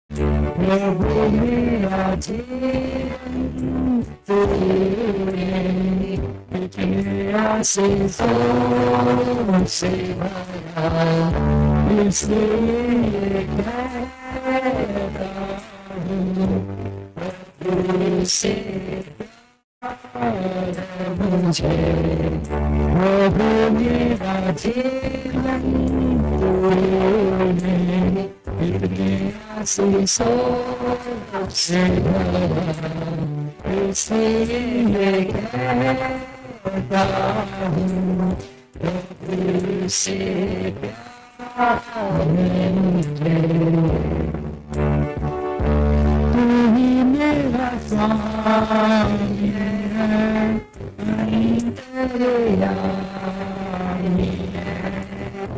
प्रभु मेरा जीवन तेरे आशीषों से भरा, इसलिए कहता हूँ प्रभु से मुझे। प्रभु मेरा जीवन तूने इतने आशीषों से भरा, इसलिए कहता हूँ प्रभु से प्यार मुझे। तू ही मेरा स्वामी है, तेरे यामी है,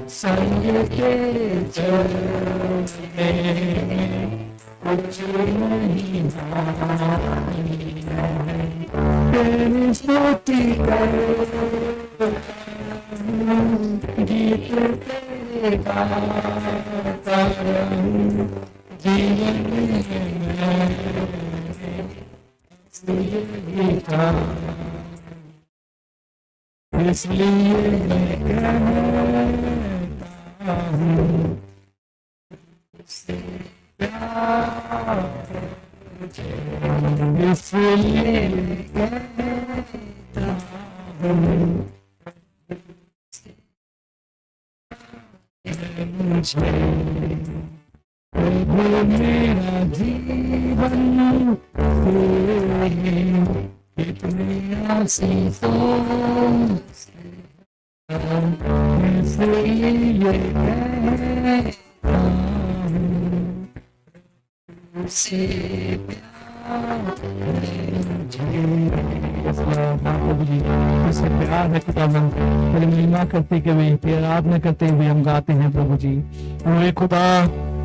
संग के चलने कुछ नहीं हानि है। तेरी स्तुति करूं, गीत तेरे गाता रहूं, जीवन में इसलिए गीता, इसलिए मैं कहता हूँ उससे प्यार मुझे। इसलिए कहता हूँ मुझे। प्रभु मेरा जीवन तेरे कितने आशीषों से भरा, इसलिए कहता हूँ उसे प्यार मुझे। उसे प्यार है खुदावन, तेरी महिमा करते हुए, तेरी आराधना करते हुए हम गाते हैं प्रभु जी। ओए खुदा,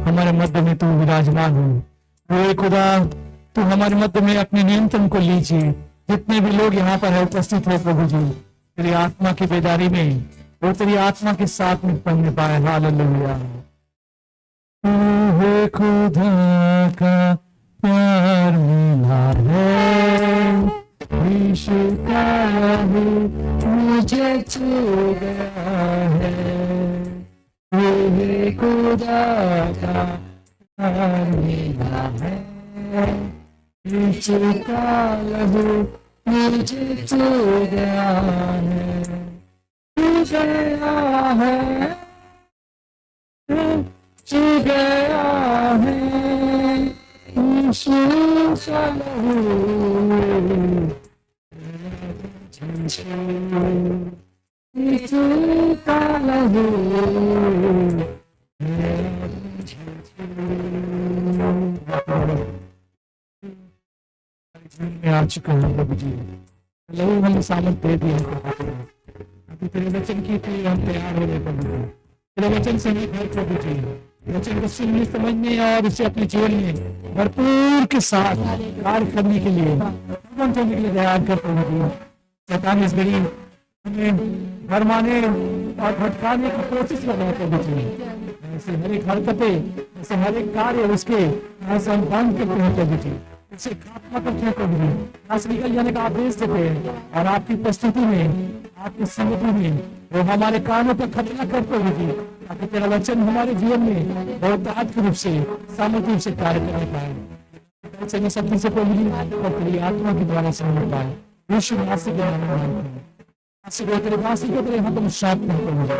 हमारे मध्य में तू विराजमान हो। ओए खुदा, तू हमारे मध्य में अपने नियंत्रण को लीजिए। जितने भी लोग यहाँ पर है उपस्थित है प्रभु जी, तेरी आत्मा की बेदारी में और तेरी आत्मा के साथ में पढ़ने पाए। हालेलुया। तू है खुदा का प्यार मिला है, यीशु का लहू मुझे छू गया है। तू है खुदा का प्यार मिला है, यीशु का लहू मुझे छू गया है। छू गया है, छू गया है, यीशु का लहू यीशु का लहू में आ चुका है प्रभु जी। लहू हमें सामर्थ दे दिया। अभी तेरे वचन की हम तैयार हो रहे प्रभु जी। तेरे वचन से हमें घर प्रभु जी, वचन को सुनने समझने और उसे अपने जीवन में भरपूर के साथ कार्य करने के लिए तैयार कर प्रभु जी। शैतान इस घड़ी हमें भरमाने और भटकाने की कोशिश कर रहे हैं प्रभु जी। ऐसे हर एक हरकतें, ऐसे हर एक कार्य उसके ऐसे हम बंद करते हैं प्रभु जी। इसे खात्मा करते हैं प्रभु जी, आज निकल जाने का आदेश देते हैं और आपकी प्रस्तुति में, आपकी समिति में वो हमारे कानों पर खतना कर प्रभु जी, ताकि तेरा वचन हमारे जीवन में बहुत आत्म रूप से सामर्थ्य रूप से कार्य करने पाए। शक्ति से प्रभु जी और तेरी आत्मा के द्वारा समझ पाए। यीशु मसीह के नाम में मांगते हैं। आशीर्वाद तेरे वासी को तेरे हाथों में सौंप दें प्रभु जी।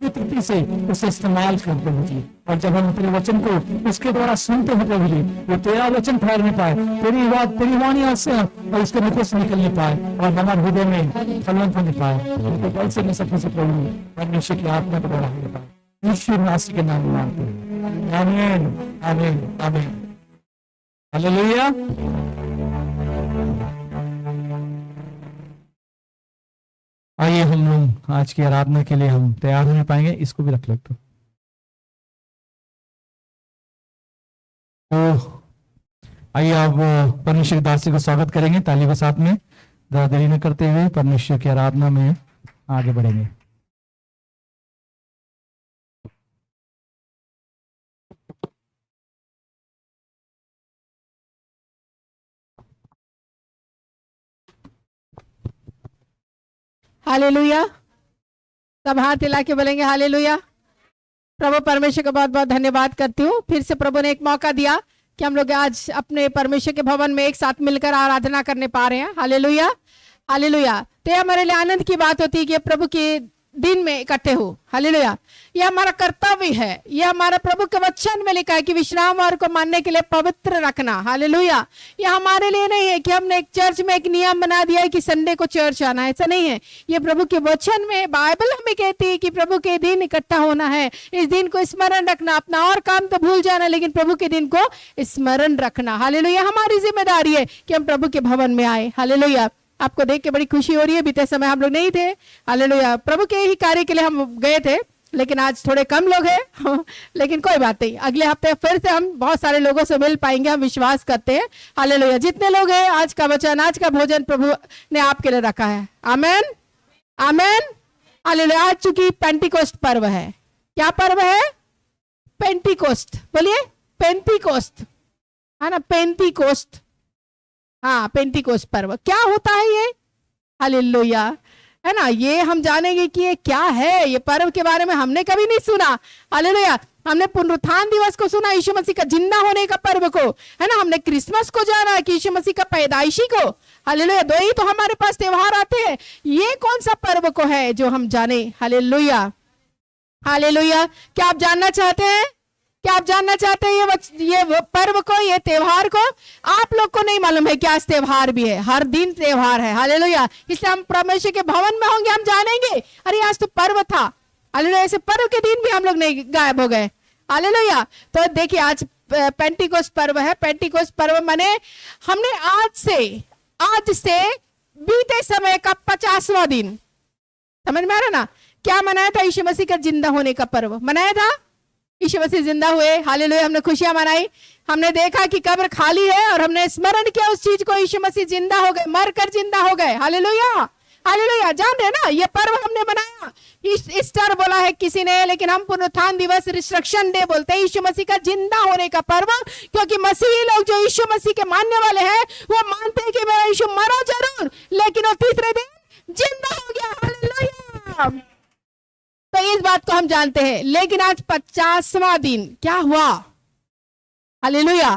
तृप्ति से उसे इस्तेमाल कर प्रभु जी। और जब हम तेरे वचन को उसके द्वारा सुनते हैं प्रभु जी, वो तेरा वचन ठहरने पाए, तेरी बात, तेरी वाणी से और उसके मुख से निकलने पाए और हमारे हृदय में फलवंत होने पाए। तो बल से न सकने से प्रभु परमेश्वर की आत्मा को द्वारा होने पाए। यीशु मसीह के नाम में मांगते हैं। आमीन, आमीन, आमीन। हालेलुया। आइए हम लोग आज की आराधना के लिए हम तैयार होने पाएंगे। इसको भी रख लेते तो आइए आप परमेश्वर की दासी को स्वागत करेंगे ताली के साथ में। देरी न करते हुए परमेश्वर की आराधना में आगे बढ़ेंगे। हालेलुया। सब हाथ हिला के बोलेंगे हालेलुया। प्रभु परमेश्वर का बहुत बहुत धन्यवाद करती हूँ। फिर से प्रभु ने एक मौका दिया कि हम लोग आज अपने परमेश्वर के भवन में एक साथ मिलकर आराधना करने पा रहे हैं। Hallelujah, hallelujah. तो ये हमारे लिए आनंद की बात होती है कि प्रभु के दिन में इकट्ठे हो। हालेलुया। यह हमारा कर्तव्य है। यह हमारा प्रभु के वचन में लिखा है कि विश्रामवार को मानने के लिए पवित्र रखना। हालेलुया। यह हमारे लिए नहीं है कि हमने एक चर्च में एक नियम बना दिया है कि संडे को चर्च आना है, ऐसा नहीं है। यह प्रभु के वचन में, बाइबल हमें कहती है कि प्रभु के दिन इकट्ठा होना है, इस दिन को स्मरण रखना। अपना और काम तो भूल जाना, लेकिन प्रभु के दिन को स्मरण रखना। हालेलुया। हमारी जिम्मेदारी है कि हम प्रभु के भवन में आए। हालेलुया। आपको देख के बड़ी खुशी हो रही है। बीते समय हम लोग नहीं थे। हालेलुया। प्रभु के ही कार्य के लिए हम गए थे, लेकिन आज थोड़े कम लोग हैं। लेकिन कोई बात नहीं, अगले हफ्ते फिर से हम बहुत सारे लोगों से मिल पाएंगे, हम विश्वास करते हैं। हालेलुया। जितने लोग हैं, आज का वचन, आज का भोजन प्रभु ने आपके लिए रखा है। आमेन, आमेन। हालेलुया। आज चूंकि पेंटिकोस्ट पर्व है। क्या पर्व है? पेंटिकोस्ट। बोलिए पेंटिकोस्ट, है ना, पेंटिकोस्ट। हाँ, पेंटिकोस्ट पर्व क्या होता है ये? हालेलुया, है ना। ये हम जानेंगे कि ये क्या है। ये पर्व के बारे में हमने कभी नहीं सुना। हालेलुया। हमने पुनरुत्थान दिवस को सुना, यीशु मसीह का जिंदा होने का पर्व को, है ना। हमने क्रिसमस को जाना कि यीशु मसीह का पैदाइशी को। हालेलुया। दो ही तो हमारे पास त्योहार आते हैं। ये कौन सा पर्व को है जो हम जाने? Hallelujah, hallelujah. क्या आप जानना चाहते हैं? क्या आप जानना चाहते हैं ये पर्व को, ये त्योहार को? आप लोग को नहीं मालूम है कि आज त्योहार भी है, हर दिन त्योहार है। हालेलुया। इसलिए हम परमेश्वर के भवन में होंगे, हम जानेंगे अरे आज तो पर्व था। हालेलुया। ऐसे पर्व के दिन भी हम लोग नहीं गायब हो गए। हालेलुया। तो देखिए, आज पेंटिकोस्ट पर्व है। पेंटिकोस्ट पर्व माने हमने आज से बीते समय का 50वां दिन, समझ में आ रहा ना, क्या मनाया था? यीशु मसीह का जिंदा होने का पर्व मनाया था। यीशु मसीह जिंदा हुए। हालेलुया। हमने खुशियां मनाई। हमने देखा कि कब्र खाली है और हमने स्मरण किया उस चीज को, यीशु मसीह जिंदा हो गए, मरकर जिंदा हो गए। Hallelujah, hallelujah. जान रहे ना, ये पर्व हमने मनाया। ईस्टर बोला है किसी ने, लेकिन हम पुनरुत्थान दिवस, रिसरेक्शन डे बोलते हैं, यीशु मसीह का जिंदा होने का पर्व। क्योंकि मसीही लोग जो यीशु मसीह के मानने वाले हैं, वो मानते हैं कि मेरा यीशु मरा जरूर, लेकिन वो तीसरे दिन जिंदा हो गया। हालेलुया। तो इस बात को हम जानते हैं। लेकिन आज 50वां दिन क्या हुआ? हालेलुया।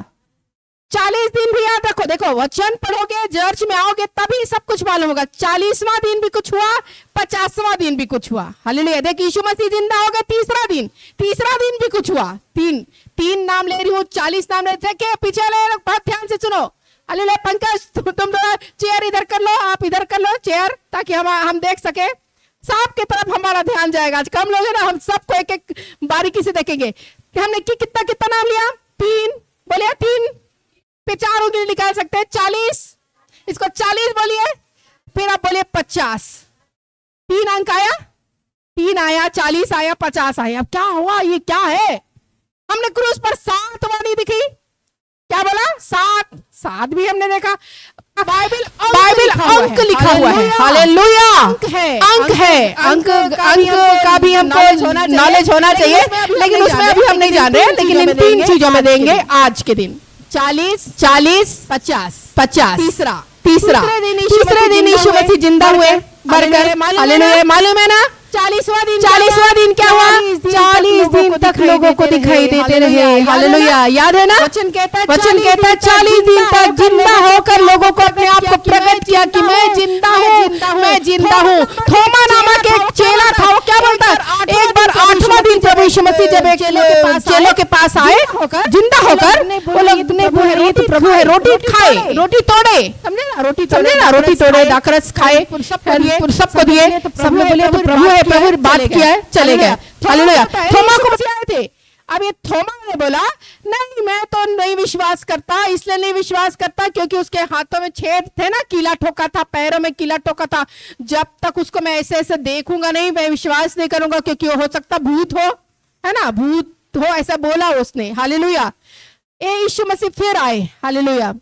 40 दिन भी याद रखो। देखो, वचन पढ़ोगे, चर्च में आओगे, तभी सब कुछ मालूम होगा। 40वां दिन भी कुछ हुआ, 50वां दिन भी कुछ हुआ। हालेलुया। देखिए, यीशु मसीह जिंदा हो गए, तीसरा दिन भी कुछ हुआ। तीन नाम ले रही हूँ, 40 नाम ले थे। पीछे ले, बहुत ध्यान से सुनो। हालेलुया। पंकज, तुम लोग चेयर इधर कर लो, आप इधर कर लो चेयर, ताकि हम देख सके। सांप की तरफ हमारा ध्यान जाएगा। आज कम लोग हैं ना, हम सबको एक एक बारीकी से देखेंगे कि हमने कितना नाम लिया। 3 बोलिए, 3 पे 4 उंगली निकाल सकते हैं। 40, इसको 40 बोलिए। फिर आप बोलिए 50। 3 अंक आया, 3 आया, 40 आया, 50 आया। अब क्या हुआ? ये क्या है? हमने क्रूस पर 7 वाणी दिखी। क्या बोला? 7 भी हमने देखा। बाइबल अंक लिखा हुआ है। हालेलुया। अंक का भी हमको नॉलेज होना चाहिए, लेकिन उसमें अभी हम नहीं जान रहे हैं। लेकिन इन 3 चीजों में देंगे आज के दिन। 40, 50। तीसरा दिन यीशु मसीह जिंदा हुए, मरकर। हालेलुया। मालूम है ना? 40वां दिन क्या हुआ? 40 दिन तक लोगों को दिखाई देते रहे। हालेलुया। याद है ना? वचन कहता है 40 दिन तक जिंदा होकर लोगों को अपने आप को प्रकट किया कि मैं जिंदा हूँ। थोमा नामक एक चेला था, वो क्या बोलता है? एक बार 8वां दिन प्रभु यीशु मसीह जब एक चेलों के पास आए जिंदा होकर, वो लोग ने बोला ये तो प्रभु है। रोटी खाए, रोटी तोड़े, समझे ना? रोटी तोड़े, दाखरस खाए, सबको दिए। सब लोग बोले तो प्रभु है, प्रभु बात किया है, चले गए। हालेलुया। थोमा को मसीह आए थे। अब ये थोमा ने बोला नहीं, मैं तो नहीं विश्वास करता। इसलिए नहीं विश्वास करता क्योंकि उसके हाथों में छेद थे ना, कीला ठोका था, पैरों में कीला ठोका था। जब तक उसको मैं ऐसे देखूंगा नहीं, मैं विश्वास नहीं करूंगा, क्योंकि हो सकता भूत हो, है ना, भूत हो, ऐसा बोला उसने। हालेलुया। यीशु मसीह फिर आए। हालेलुया।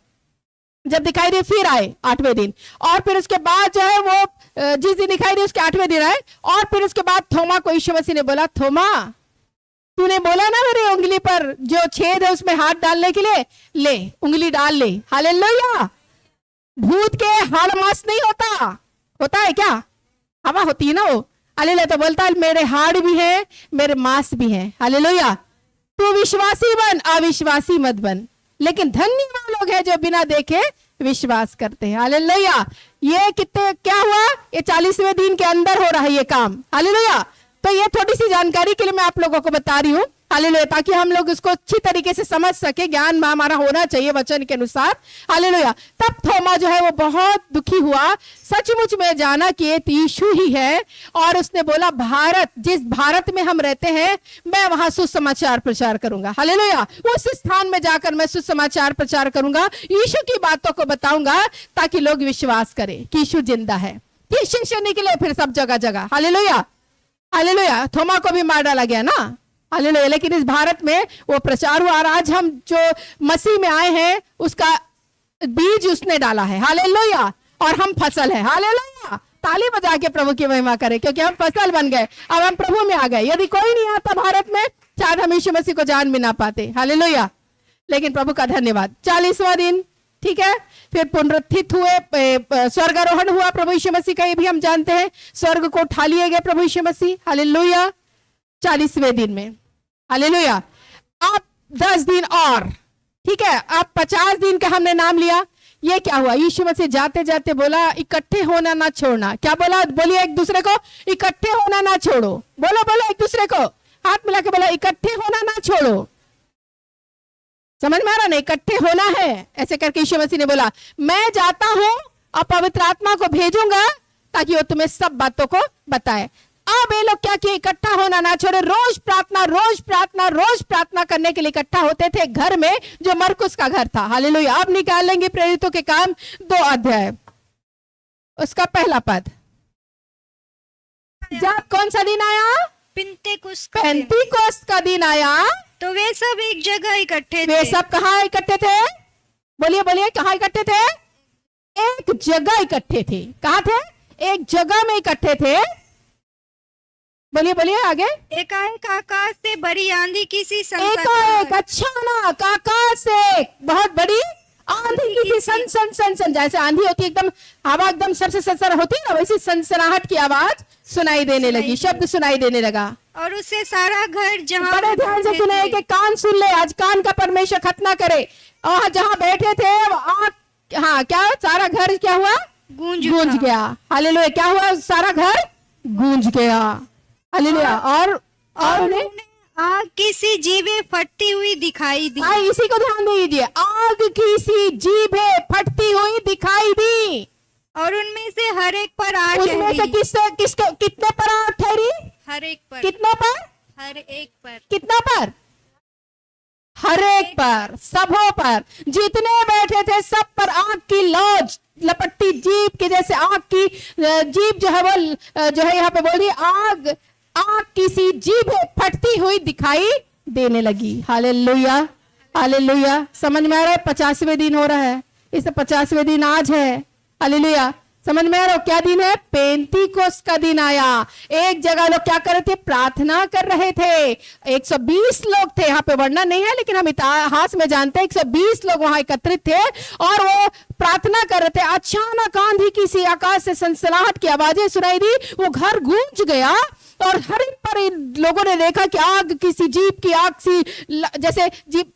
जब दिखाई दे फिर आए 8वें दिन, और फिर उसके बाद जो है वो जिस दिन दिखाई दे उसके 8वें दिन आए। और फिर उसके बाद थोमा को यीशु मसीह ने बोला, थोमा तूने बोला ना मेरी उंगली पर जो छेद है उसमें हाथ डालने के लिए, ले उंगली डाल ले। हालेलुया। भूत के हाड़ मांस नहीं होता है क्या? हवा होती है ना वो, हालेलुया। तो बोलता है मेरे हाड़ भी है, मेरे मांस भी है, हालेलुया। तू विश्वासी बन, अविश्वासी मत बन। लेकिन धन्य वो लोग हैं जो बिना देखे विश्वास करते हैं, हालेलुया। ये कितने क्या हुआ, ये 40वें दिन के अंदर हो रहा है ये काम, हालेलुया। तो ये थोड़ी सी जानकारी के लिए मैं आप लोगों को बता रही हूँ, हालेलुया, ताकि हम लोग इसको अच्छी तरीके से समझ सके। ज्ञान हमारा होना चाहिए वचन के अनुसार, हालेलुया। तब थोमा जो है वो बहुत दुखी हुआ, सचमुच में जाना कि ये यीशु ही है, और उसने बोला भारत, जिस भारत में हम रहते हैं, मैं वहां सुसमाचार प्रचार करूंगा, हालेलुया। उस स्थान में जाकर मैं सुसमाचार प्रचार करूंगा, यीशु की बातों को बताऊंगा, ताकि लोग विश्वास करें कि यीशु जिंदा है। ये शिष्य निकले फिर सब जगह जगह, हालेलुया, हालेलुया। थोमा को भी मार डाला गया ना, हालेलुया। लेकिन इस भारत में वो प्रचार हुआ, और आज हम जो मसीह में आए हैं उसका बीज उसने डाला है, हालेलुया, और हम फसल है, हालेलुया। ताली बजा के प्रभु की महिमा करें, क्योंकि हम फसल बन गए, अब हम प्रभु में आ गए। यदि कोई नहीं आता भारत में, शायद हम यीशु मसीह को जान भी ना पाते, हालेलुया। लेकिन प्रभु का धन्यवाद। 40वां दिन, ठीक है, फिर पुनरुत्थित हुए, स्वर्गारोहण हुआ प्रभु यीशु मसीह का, ये भी हम जानते हैं। स्वर्ग को उठा लिए गए प्रभु यीशु मसीह, हालेलुया, 40वें दिन में, हालेलुया। अब 10 दिन और, ठीक है, अब 50 दिन का हमने नाम लिया। ये क्या हुआ, यीशु मसीह जाते जाते बोला इकट्ठे होना ना छोड़ना। क्या बोला, बोलिए एक दूसरे को, इकट्ठे होना ना छोड़ो। बोलो बोलो एक दूसरे को, हाथ मिला के बोला इकट्ठे होना ना छोड़ो। समझ में आ रहा ना, इकट्ठे होना है। ऐसे करके यीशु मसीह ने बोला मैं जाता हूं और पवित्र आत्मा को भेजूंगा, ताकि वो तुम्हें सब बातों को बताए। अब ये लोग क्या किए, इकट्ठा होना ना छोड़े। रोज प्रार्थना, रोज प्रार्थना, रोज प्रार्थना करने के लिए इकट्ठा होते थे घर में, जो मरकुस का घर था, हालेलुया। अब निकाल लेंगे प्रेरितों के काम 2 अध्याय, उसका पहला पद। जब कौन सा दिन आया, पेंतीकोस्त का दिन आया, तो वे सब एक जगह इकट्ठे थे। वे सब कहाँ इकट्ठे थे, बोलिए बोलिए, कहाँ इकट्ठे थे, एक जगह इकट्ठे थे। कहाँ थे, एक जगह में इकट्ठे थे। बोलिए बोलिए आगे। एकाएक आकाश से बड़ी आंधी किसी एकाएक, अच्छा ना, आकाश से बहुत बड़ी आंधी की थी, सन सन सन सन, जैसे आंधी होती है एकदम, हवा एकदम सर से सर होती है ना, वैसी सनसनाहट की आवाज सुनाई देने लगी, शब्द सुनाई देने लगा। और उससे सारा घर जहाँ बड़े ध्यान से सुने, कि कान सुन ले, आज कान का परमेश्वर खतना करे। और जहाँ बैठे थे हाँ, क्या सारा घर क्या हुआ, गूंज गया, हालेलुया। क्या हुआ, सारा घर गूंज गया, हालेलुया। और उन्हें आग किसी जीभे फटती हुई दिखाई दी। इसी को ध्यान दीजिए, आग किसी जीभे फटती हुई दिखाई दी, और उनमें से हर एक पर आग उनमें से कितने पर आग ठहरी, हर एक पर, कितनों पर, हर एक पर, कितना पर, हर एक पर, सबों पर, जितने बैठे थे सब पर आग की लौज लपटती, जीभ की जैसे आग की जीभ जो है वो जो है यहाँ पे बोल रही आग किसी जीभे फटती हुई दिखाई देने लगी, हालेलुया, हालेलुया। समझ में आ रहा है, 50वें दिन हो रहा है, इस 50वें दिन आज है, हालेलुया। समझ में आ रहा हो, क्या दिन है, पेंतीकोस्त का दिन आया। एक जगह लोग क्या कर रहे थे, प्रार्थना कर रहे थे। 120 लोग थे, यहाँ पे वर्णन नहीं है, लेकिन हम इतिहास में जानते हैं 120 लोग वहां एकत्रित थे, और वो प्रार्थना कर रहे थे। अचानक आंधी की सी, आकाश से सनसनाहट की आवाजें सुनाई दी, वो घर गूंज गया, और हर एक पर लोगों ने देखा कि आग किसी जीभ की, आग सी जैसे जीभ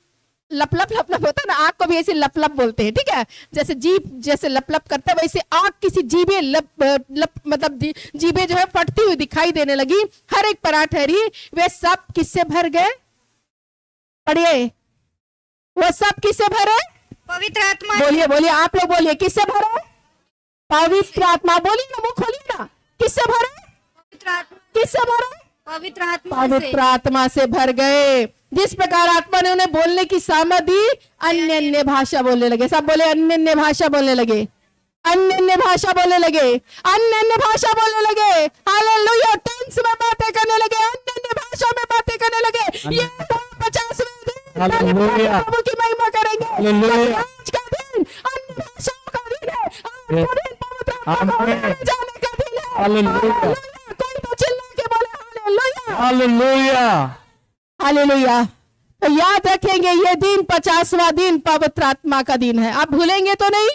लप लप लप लप होता है ना, आग को भी ऐसे लप लप बोलते हैं, ठीक है, जैसे जीभ जैसे लप लप करता है, वैसे आग किसी जीभे लप मतलब जीभे जो है फटती हुई दिखाई देने लगी, हर एक पर आ ठहरी। वे सब किससे भर गए, पढ़िए, वो सब किससे भरे, पवित्र आत्मा। बोलिए बोलिए, आप लोग बोलिए, किससे भरे, पवित्र आत्मा। बोलिए ना, मुंह खोलिए ना, किससे भरे, किससे भरे, पवित्र आत्मा, पवित्र आत्मा से भर गए। जिस प्रकार आत्मा ने उन्हें बोलने की सामर्थ दी, अन्य अन्य भाषा बोलने लगे। सब बोले अन्य अन्य भाषा बोलने लगे, अन्य अन्य भाषा बोलने लगे, अन्य अन्य भाषा बोलने लगे, हालेलुया। टेंस में बातें करने लगे, अन्य अन्य भाषा में बातें करने लगे। ये 50वें दिन प्रभु की महिमा करेंगे। आज का दिन अन्य भाषाओं का दिन है, पवित्र आत्मा को जाने का दिन है, हालेलुया। कोई तो चिल्ला के बोले हालेलुया, हालेलुया, हालेलुया। तो याद रखेंगे, ये दिन 50वां दिन पवित्र आत्मा का दिन है। आप भूलेंगे तो नहीं,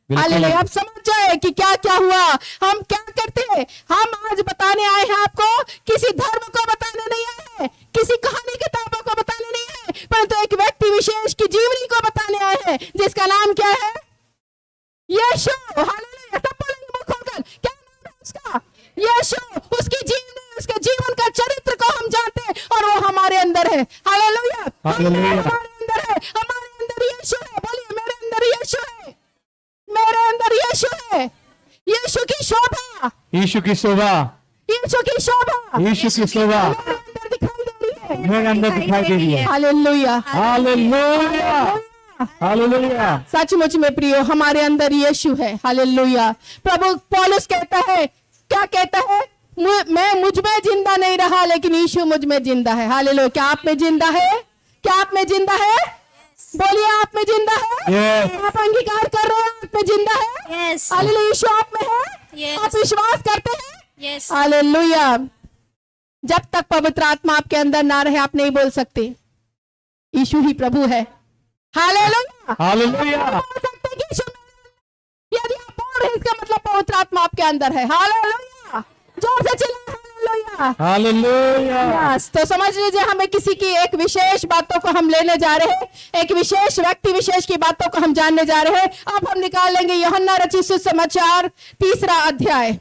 हालेलुया। आप समझ जाए कि क्या क्या हुआ। हम क्या करते हैं, हम आज बताने आए हैं आपको, किसी धर्म को बताने नहीं आए हैं, किसी कहानी किताबों को बताने नहीं आए, परंतु एक व्यक्ति विशेष की जीवनी को बताने आए हैं, जिसका नाम क्या है? यीशु। हालेलुया। सब बोलेंगे मुंह खोलकर, क्या नाम है उसका? यीशु। उसकी जीवनी, उसके जीवन का चरित्र को हम जानते हैं और वो हमारे अंदर है। हालेलुया। हालेलुया। हमारे अंदर है, हमारे अंदर यीशु है। बोलिए, मेरे अंदर यीशु है, मेरे अंदर यीशु है। यीशु की शोभा, यीशु की शोभा, यीशु की शोभा यीशु की शोभा मेरे अंदर दिखाई दे रही है। मेरे अंदर दिखाई दे रही है। हालेलुया। Hallelujah, hallelujah. सचमुच में प्रियो, हमारे अंदर यीशु है। हालेलुया। प्रभु पौलुस कहता है, क्या कहता है? मैं मुझ में जिंदा नहीं रहा, लेकिन यीशु मुझ में जिंदा है। हालेलुया। क्या आप में जिंदा है? क्या आप में जिंदा है? बोलिए, आप में जिंदा है। Yes. आप अंगीकार कर रहे हैं, आप में जिंदा है। Yes hallelujah. यीशु आप में है। Yes. आप विश्वास करते हैं? Yes hallelujah. जब तक पवित्र आत्मा आपके अंदर ना रहे, आप नहीं बोल सकते यीशु ही प्रभु है। हालेलुया। हालेलुया। आप बोल सकते हैं कि यीशु मेरे- यदि आप बोल रहे हैं, इसका मतलब पवित्र आत्मा आपके अंदर है। हालेलुया। जोर से चिल्लाएं, हालेलुया। हालेलुया। यस। तो समझ लीजिए, हमें किसी की एक विशेष बातों को हम लेने जा रहे हैं, एक विशेष व्यक्ति विशेष की बातों को हम जानने जा रहे हैं। अब हम निकाल लेंगे यूहन्ना रचित सुसमाचार 3 अध्याय।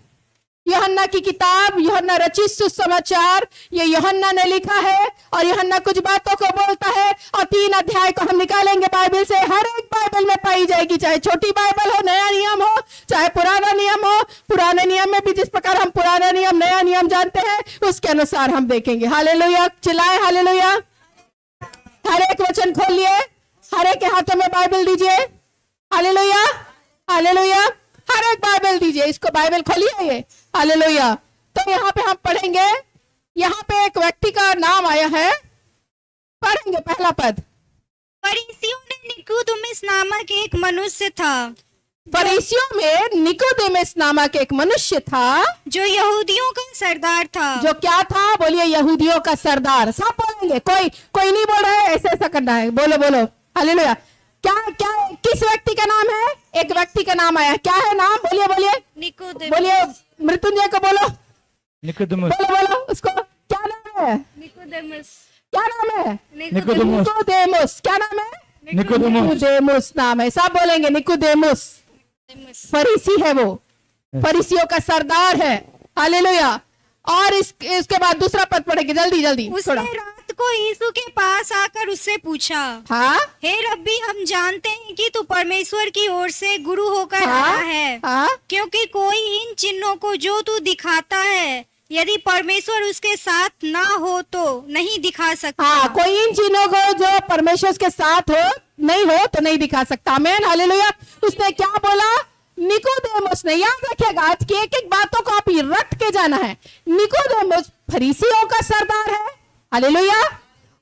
यूहन्ना की किताब, यूहन्ना रचित सुसमाचार, ये यूहन्ना ने लिखा है और यूहन्ना कुछ बातों को बोलता है और 3 अध्याय को हम निकालेंगे बाइबल से। हर एक बाइबल में पाई जाएगी, चाहे छोटी बाइबल हो, नया नियम हो, चाहे पुराना नियम हो। पुराने नियम में भी जिस प्रकार हम पुराना नियम नया नियम जानते हैं, उसके अनुसार हम देखेंगे। हालेलुया। चिल्लाए हालेलुया। हर एक वचन खोलिए, हर एक के हाथों में बाइबल दीजिए। Hallelujah, hallelujah. हर एक बाइबल दीजिए, इसको बाइबल खोलिए ये। हालेलुया। तो यहाँ पे हम पढ़ेंगे, यहाँ पे एक व्यक्ति का नाम आया है, पढ़ेंगे पहला पद। फरीसियों में निकोदेमुस नामक एक मनुष्य था, फरीसियों में निकोदेमुस नामक एक मनुष्य था, जो यहूदियों का सरदार था। जो क्या था? बोलिए, यहूदियों का सरदार। सब बोलेंगे, कोई नहीं बोल रहा है, ऐसे ऐसा करना है। बोलो बोलो हालेलुया। क्या क्या किस व्यक्ति का नाम है? एक व्यक्ति का नाम आया, क्या है नाम? बोलिए बोलिए निकोदेमुस। बोलिए, मृत्युंजय को बोलो, निकोदेमुस, बोलो बोलो उसको, क्या नाम है? निकोदेमुस। क्या नाम है? Nicodemus, Nicodemus. क्या नाम है? निकोदेमुस। निकोदेमुस नाम है। सब बोलेंगे निकोदेमुस। फरीसी है वो, फरीसियों का सरदार है। हालेलुया। और इसके बाद दूसरा पद पढ़ेंगे, जल्दी जल्दी उसने थोड़ा। रात को यीशु के पास आकर उससे पूछा, हाँ हे रब्बी, हम जानते हैं कि तू परमेश्वर की ओर से गुरु होकर आया हाँ है, हाँ क्योंकि कोई इन चिन्हों को जो तू दिखाता है, यदि परमेश्वर उसके साथ ना हो तो नहीं दिखा सकता। हाँ, कोई इन चीजों को जो परमेश्वर के साथ हो नहीं हो तो नहीं दिखा सकता। आमीन हालेलुया। उसने क्या बोला? निकोदेमुस ने, याद रखिएगा, आज की एक एक बातों को आप रट के जाना है। निकोदेमुस फरीसियों का सरदार है। हालेलुया।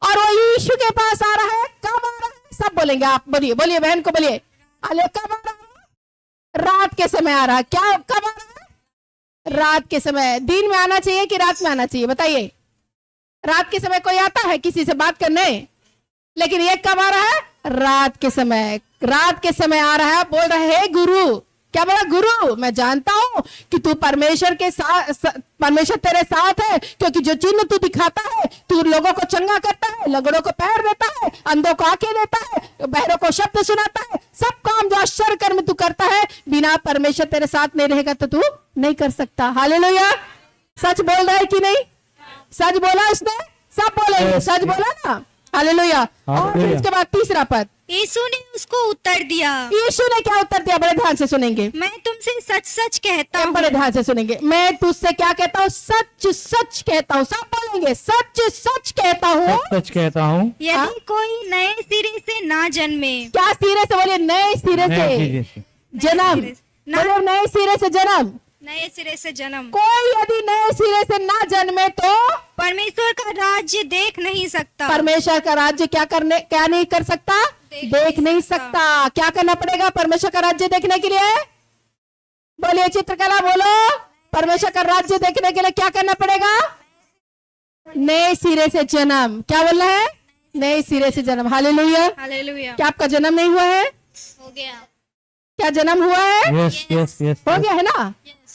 और वो यीशु के पास आ रहा है। कब आ रहा है? सब बोलेंगे, आप बोलिए बोलिए, बहन को बोलिए। अरे कब आ रहा है? रात के समय आ रहा है। क्या कब आ रहा है? रात के समय। दिन में आना चाहिए कि रात में आना चाहिए? बताइए। रात के समय कोई आता है किसी से बात करने? लेकिन ये कब आ रहा है? रात के समय। रात के समय आ रहा है, बोल रहे हैं गुरु। क्या बोला? गुरु, मैं जानता हूं कि तू परमेश्वर के साथ, परमेश्वर तेरे साथ है, क्योंकि जो चिन्ह तू दिखाता है, तू लोगों को चंगा करता है, लगड़ों को पैर देता है, अंधों को आंखें देता है, बहरों को शब्द सुनाता है, सब काम जो आश्चर्य कर्म तू करता है, बिना परमेश्वर तेरे साथ नहीं रहेगा तो तू नहीं कर सकता। हालेलुया। सच बोल रहा है कि नहीं? सच बोला उसने? सब बोलेंगे, सच बोला ना? हालेलुया। और हालेलुया। इसके बाद तीसरा पद। यीशु ने उसको उत्तर दिया, यीशु ने क्या उत्तर दिया? बड़े ध्यान से सुनेंगे, मैं तुमसे सच सच कहता हूँ, बड़े ध्यान से सुनेंगे। मैं तुझसे क्या कहता हूँ? सच सच कहता हूँ। सब बोलेंगे, सच सच कहता हूँ। सच कहता हूँ। यदि कोई नए सिरे से ना जन्मे, क्या सिरे से? बोलिए, नए सिरे नए से सिरे से। जन्म। बोलो, नए सिरे से जन्म। नए सिरे से जन्म, कोई यदि नए सिरे से ना जन्मे तो परमेश्वर का राज्य देख नहीं सकता। परमेश्वर का राज्य क्या नहीं कर सकता? देख नहीं सकता। क्या करना पड़ेगा परमेश्वर का राज्य देखने के लिए? बोलिए चित्रकला, बोलो। परमेश्वर का राज्य देखने के लिए क्या करना पड़ेगा? नए सिरे से जन्म। क्या बोलना है? नए सिरे से जन्म। हालेलुया। हालेलुया। क्या आपका जन्म नहीं हुआ है? हो गया। क्या जन्म हुआ है? यस यस यस हो गया है ना,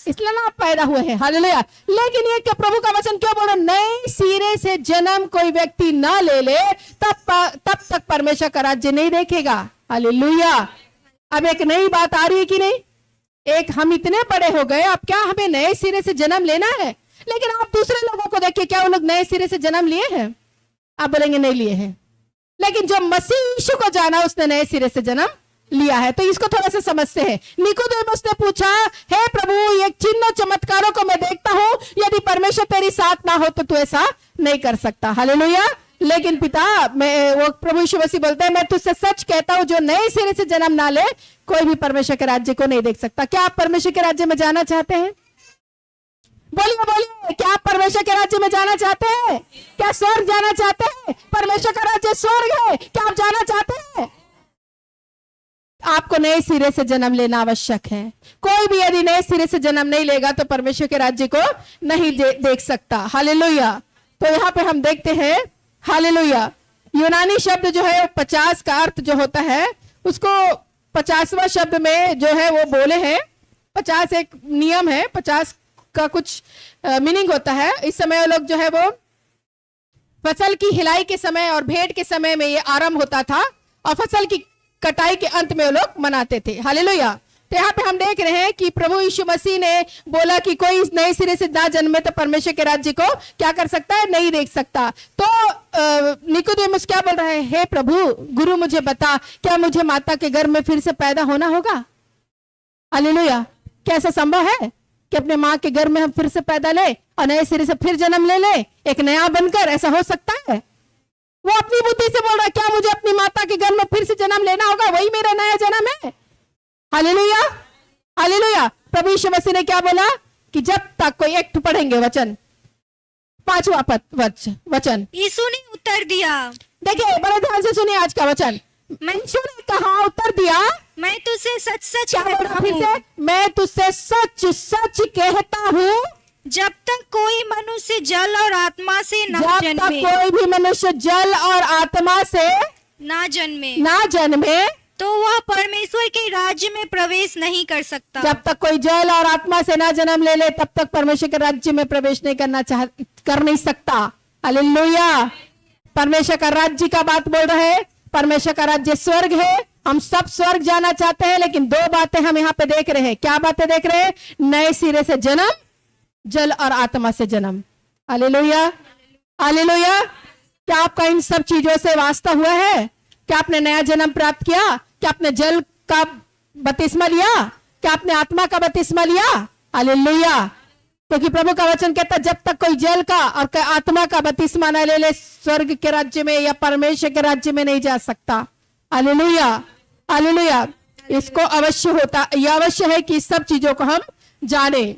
इसलिए ना आप पैदा हुए हैं। हालेलुया। लेकिन ये क्या प्रभु का वचन क्यों बोलो, नए सिरे से जन्म कोई व्यक्ति ना ले ले तब तक परमेश्वर का राज्य नहीं देखेगा। हालेलुया। अब एक नई बात आ रही है कि नहीं, एक हम इतने बड़े हो गए, अब क्या हमें नए सिरे से जन्म लेना है? लेकिन आप दूसरे लोगों को देखिए, क्या वो लोग नए सिरे से जन्म लिए हैं? आप बोलेंगे नहीं लिए हैं। लेकिन जो मसीह यीशु को जाना उसने नए सिरे से जन्म लिया है। तो इसको थोड़ा सा समझते हैं। निकोदेमुस ने पूछा, हे प्रभु, ये चिन्ह चमत्कारों को मैं देखता हूं, यदि परमेश्वर तेरी साथ ना हो तो तू ऐसा नहीं कर सकता। हालेलुया। लेकिन पिता, मैं वो प्रभु यीशु मसीह बोलते हैं, मैं तुझसे सच कहता हूं, जो नए सिरे से जन्म ना ले कोई भी परमेश्वर के राज्य को नहीं देख सकता। क्या आप परमेश्वर के राज्य में जाना चाहते हैं? बोलिए बोलिए, क्या आप परमेश्वर के राज्य में जाना चाहते हैं? क्या स्वर्ग जाना चाहते हैं? परमेश्वर का राज्य स्वर्ग है, क्या आप जाना चाहते हैं? आपको नए सिरे से जन्म लेना आवश्यक है। कोई भी यदि नए सिरे से जन्म नहीं लेगा तो परमेश्वर के राज्य को नहीं देख सकता। हालेलुया। तो यहाँ पे हम देखते हैं, हालेलुया, यूनानी शब्द जो है 50 का अर्थ जो होता है उसको 50वां शब्द में जो है वो बोले हैं। 50 एक नियम है, 50 का कुछ मीनिंग होता है। इस समय वो लोग जो है वो फसल की हिलाई के समय और भेंट के समय में ये आरंभ होता था और फसल की कटाई के अंत में वो लोग मनाते थे। हालेलुया। तो यहाँ पे हम देख रहे हैं कि प्रभु यीशु मसीह ने बोला कि कोई इस नए सिरे से ना जन्मे तो परमेश्वर के राज्य को क्या कर सकता है? नहीं देख सकता। तो निकोदेमुस क्या बोल रहा है, हे प्रभु, गुरु मुझे बता, क्या मुझे माता के गर्भ में फिर से पैदा होना होगा? हालेलुया। क्या ऐसा संभव है कि अपने माँ के गर्भ में हम फिर से पैदा ले और नए सिरे से फिर जन्म ले ले, एक नया बनकर? ऐसा हो सकता है? वो अपनी बुद्धि से बोल रहा है, क्या मुझे अपनी माता के गर्भ में फिर से जन्म लेना होगा? वही मेरा नया जन्म है। हालेलुया। हालेलुया। प्रभु यीशु मसीह ने क्या बोला कि जब तक कोई एक पढ़ेंगे वचन, 5वां वचन। यीशु ने उत्तर दिया, देखिए बड़े ध्यान से सुनिए आज का वचन। यीशु ने कहा, उत्तर दिया, मैं तुझसे सच सच क्या बोल कहता रहा फिर हूँ, से? मैं तुझसे सच सच कहता हूँ, जब तक कोई मनुष्य जल और आत्मा से न जब तक जन्मे कोई भी मनुष्य जल और आत्मा से ना जन्मे तो वह परमेश्वर के राज्य में प्रवेश नहीं कर सकता। जब तक कोई जल और आत्मा से ना जन्म ले ले तब तक परमेश्वर के राज्य में प्रवेश नहीं कर नहीं सकता। हालेलुया। परमेश्वर का राज्य का बात बोल रहे हैं। परमेश्वर का राज्य स्वर्ग है। हम सब स्वर्ग जाना चाहते हैं, लेकिन दो बातें हम यहाँ पे देख रहे हैं। क्या बातें देख रहे हैं? नए सिरे से जन्म, जल और आत्मा से जन्म। हालेलुया। हालेलुया। क्या आपका इन सब चीजों से वास्ता हुआ है? क्या आपने नया जन्म प्राप्त किया? क्या आपने जल का बपतिस्मा लिया? क्या आपने आत्मा का बपतिस्मा लिया? हालेलुया। क्योंकि प्रभु का वचन कहता है, जब तक कोई जल का और आत्मा का बपतिस्मा न ले ले स्वर्ग के राज्य में या परमेश्वर के राज्य में नहीं जा सकता। हालेलुया। हालेलुया। इसको अवश्य होता, यह अवश्य है कि इस सब चीजों को हम जाने।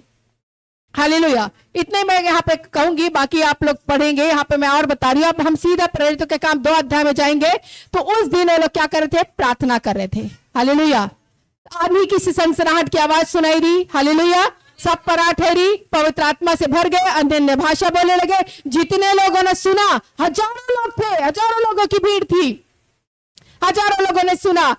हालेलुया। इतने मैं यहाँ पे कहूंगी, बाकी आप लोग पढ़ेंगे। यहाँ पे मैं और बता रही हूँ। अब हम सीधा प्रेरितों के काम 2 अध्याय में जाएंगे। तो उस दिन वो लोग क्या कर रहे थे? प्रार्थना कर रहे थे। हालेलुया। आदमी की सनसनाहट की आवाज सुनाई दी। हालेलुया। सब पराठ ठहरी, पवित्र आत्मा से भर गए, अन्य भाषा बोलने लगे। जितने लोगों ने सुना, हजारों लोग थे, हजारों लोगों की भीड़ थी, हजारों लोगों ने सुना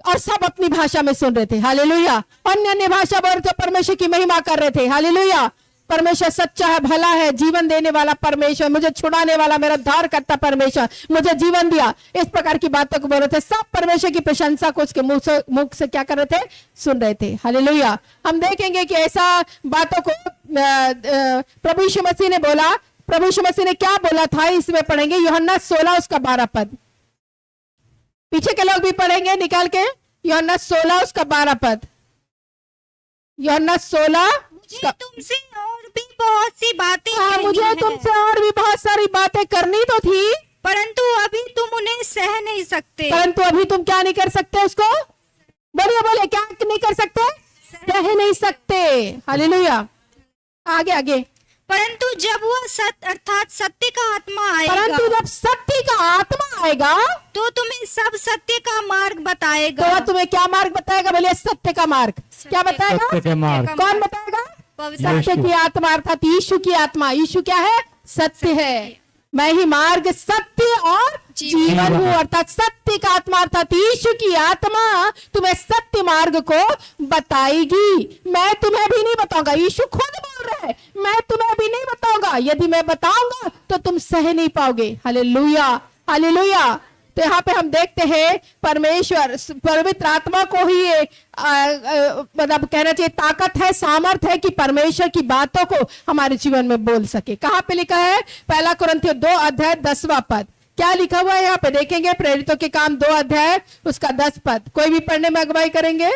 और सब अपनी भाषा में सुन रहे थे। हालेलुया। अन्य भाषा बोल रहे थे, परमेश्वर की महिमा कर रहे थे। हालेलुया। परमेश्वर सच्चा है, भला है, जीवन देने वाला परमेश्वर, मुझे छुड़ाने वाला, मेरा उद्धार करता परमेश्वर, मुझे जीवन दिया। इस प्रकार की बातों को बोल रहे थे। सब परमेश्वर की प्रशंसा को उसके मुख से क्या कर रहे थे? सुन रहे थे। हालेलुया। हम देखेंगे कि ऐसा बातों को प्रभु यीशु मसीह ने बोला। प्रभु यीशु मसीह ने क्या बोला था इसमें पढ़ेंगे। यूहन्ना 16 उसका 12 पद। पीछे के लोग भी पढ़ेंगे निकाल के। यूहन्ना 16 उसका 12 पद। यूहन्ना 16। मुझे तुमसे और भी बहुत सी बातें कहनी मुझे हैं, तुमसे और भी बहुत सारी बातें करनी तो थी, परंतु अभी तुम उन्हें सह नहीं सकते। परंतु अभी तुम क्या नहीं कर सकते? उसको बोलिए बोलिए, क्या नहीं कर सकते? सह नहीं सकते। हालेलुया। आगे आगे। परंतु जब वह सत्य अर्थात सत्य का आत्मा आएगा, परंतु जब सत्य का आत्मा आएगा तो तुम्हें सब सत्य का मार्ग तो बताएगा। वह तुम्हें क्या मार्ग बताएगा? बोलिए, सत्य का मार्ग। क्या बताएगा? सत्य के मार्ग। कौन बताएगा? पवित्र सत्य की आत्मा अर्थात यीशु की आत्मा। यीशु क्या है? सत्य है। मैं ही मार्ग, सत्य और जीवन हूँ। अर्थात सत्य का आत्मा अर्थात यीशु की आत्मा तुम्हें सत्य मार्ग को बताएगी। मैं तुम्हें भी नहीं बताऊंगा, यीशु खुद बोल रहे हैं, मैं तुम्हें भी नहीं बताऊंगा। यदि मैं बताऊंगा तो तुम सह नहीं पाओगे। Hallelujah, hallelujah. तो यहाँ पे हम देखते हैं परमेश्वर पवित्र आत्मा को ही मतलब कहना चाहिए ताकत है, सामर्थ है कि परमेश्वर की बातों को हमारे जीवन में बोल सके। कहाँ पे लिखा है? 1 कुरिन्थियों 2 अध्याय 10वां पद। क्या लिखा हुआ है यहाँ पे? देखेंगे प्रेरितों के काम 2 अध्याय उसका 10 पद। कोई भी पढ़ने में अगुवाई करेंगे?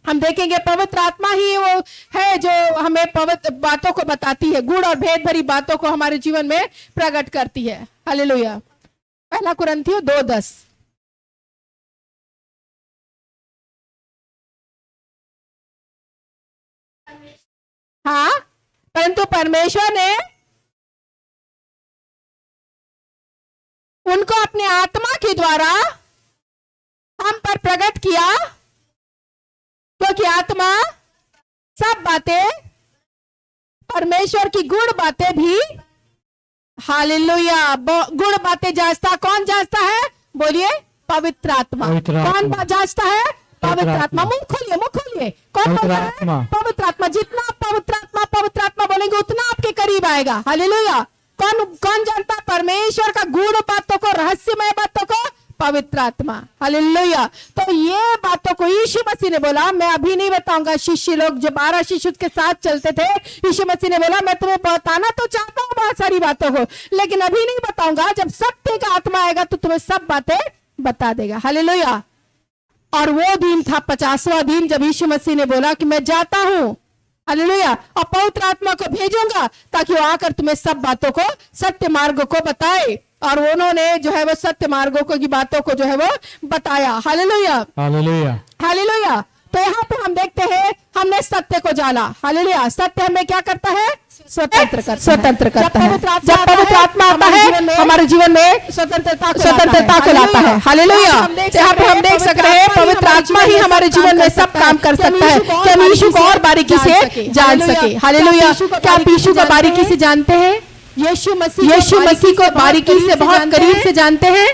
हम देखेंगे पवित्र आत्मा ही वो है जो हमें पवित्र बातों को बताती है, गुण और भेद भरी बातों को हमारे जीवन में प्रकट करती है। हालेलुया। 1 कुरिन्थियों 2:10। हाँ, परंतु परमेश्वर ने उनको अपने आत्मा के द्वारा हम पर प्रकट किया, क्योंकि आत्मा सब बातें, परमेश्वर की गुण बातें भी, हालेलुया, गुण बातें जांचता। कौन जांचता है? बोलिए, पवित्र आत्मा। कौन जांचता है? पवित्र आत्मा। मुंह खोलिए, मुंह खोलिए। कौन बोलता है? पवित्र आत्मा। जितना आप पवित्र आत्मा बोलेंगे उतना आपके करीब आएगा। हालेलुया। कौन जानता है परमेश्वर का गुण बातों को, रहस्यमय बातों को? पवित्र आत्मा। हालेलुया। तो ये बातों को यीशु मसीह ने बोला, मैं अभी नहीं बताऊंगा। शिष्य लोग जो 12 शिष्य के साथ चलते थे, यीशु मसीह ने बोला, मैं तुम्हें बताना तो चाहता हूँ बहुत सारी बातों को, लेकिन अभी नहीं बताऊंगा। जब सत्य का आत्मा आएगा तो तुम्हें सब बातें बता देगा। हालेलुया। और वो दिन था 50वां दिन जब यीशु मसीह ने बोला कि मैं जाता हूं, हालेलुया, और पवित्र आत्मा को भेजूंगा ताकि वो आकर तुम्हें सब बातों को, सत्य मार्ग को बताए। और उन्होंने जो है वो सत्य मार्गों को की बातों को जो है वो बताया। Hallelujah, hallelujah, hallelujah. तो यहाँ पे हम देखते हैं हमने सत्य को जाना। हालेलुया। सत्य हमें क्या करता है? स्वतंत्र करता है। जब पवित्र आत्मा आता है हमारे जीवन में स्वतंत्रता को लाता है। हालेलुया। यहाँ पे हम देख सकते हैं पवित्र आत्मा ही हमारे जीवन में सब काम कर सकता है कि हम यीशु को और बारीकी से जान सके। हालेलुया। क्या आप यीशु को बारीकी से जानते हैं? यीशु मसीह को बारीकी से, बहुत करीब से जानते हैं?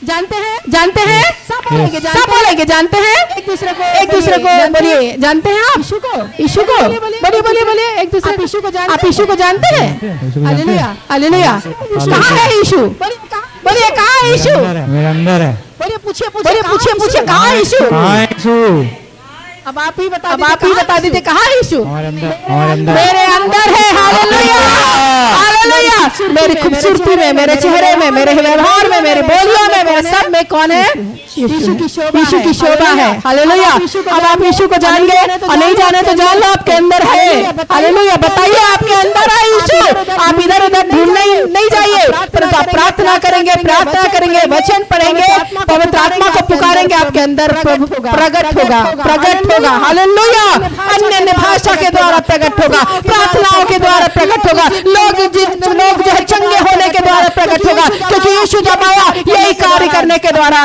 जानते हैं? सब बोलेंगे जानते हैं? एक दूसरे को बोलिए, जानते हैं आप यीशु को? बोलिए एक दूसरे। आप यीशु को जानते हैं? Hallelujah, hallelujah. कहाँ है यीशु? बोलिए, कहाँ है यीशु? मेरे अंदर है। बोलिए, पूछिए कहाँ है यीशु? अब आप ही बता दीजिए कहाँ है यीशु? मेरे अंदर है। Hallelujah, hallelujah. मेरी खूबसूरती में, मेरे चेहरे में, मेरे व्यवहार में, मेरे बोलियों में, मेरे सब में कौन है? यीशु की शोभा है। हालेलुया। अब आप यीशु को जान गए और नहीं जाने तो जान लो आपके अंदर है। हालेलुया। बताइए, आपके अंदर है यीशु। आप इधर उधर ढूंढने नहीं जाइए, परंतु आप प्रार्थना करेंगे, वचन पढ़ेंगे, पवित्र आत्मा को पुकारेंगे, आपके अंदर प्रकट होगा। हालेलुया। अन्य भाषा के द्वारा प्रकट होगा, प्रार्थनाओं के द्वारा प्रकट होगा, लोग जो है चंगे होने के द्वारा प्रकट होगा, क्योंकि यीशु जब आया यही कार्य करने के द्वारा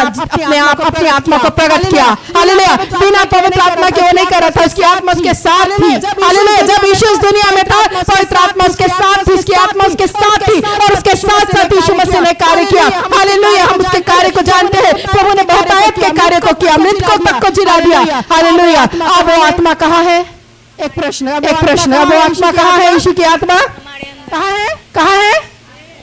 अपनी आत्मा को प्रकट किया। हालेलुया। बिना पवित्र आत्मा के वो नहीं कर रहा था, उसकी आत्मा उसके साथ थी। हालेलुया। जब यीशु इस दुनिया में था, पवित्र आत्मा उसके साथ थी, उसकी आत्मा उसके साथ थी, और उसके साथ साथ यीशु मसीह ने कार्य किया। हालेलुया। हम उसके कार्य को जानते हैं। प्रभु ने बहुतायत के कार्य को किया, मृतकों तक को जिला दिया। हालेलुया। अब वो आत्मा कहाँ है? एक प्रश्न। अब वो आत्मा कहाँ है? यीशु की आत्मा कहाँ है?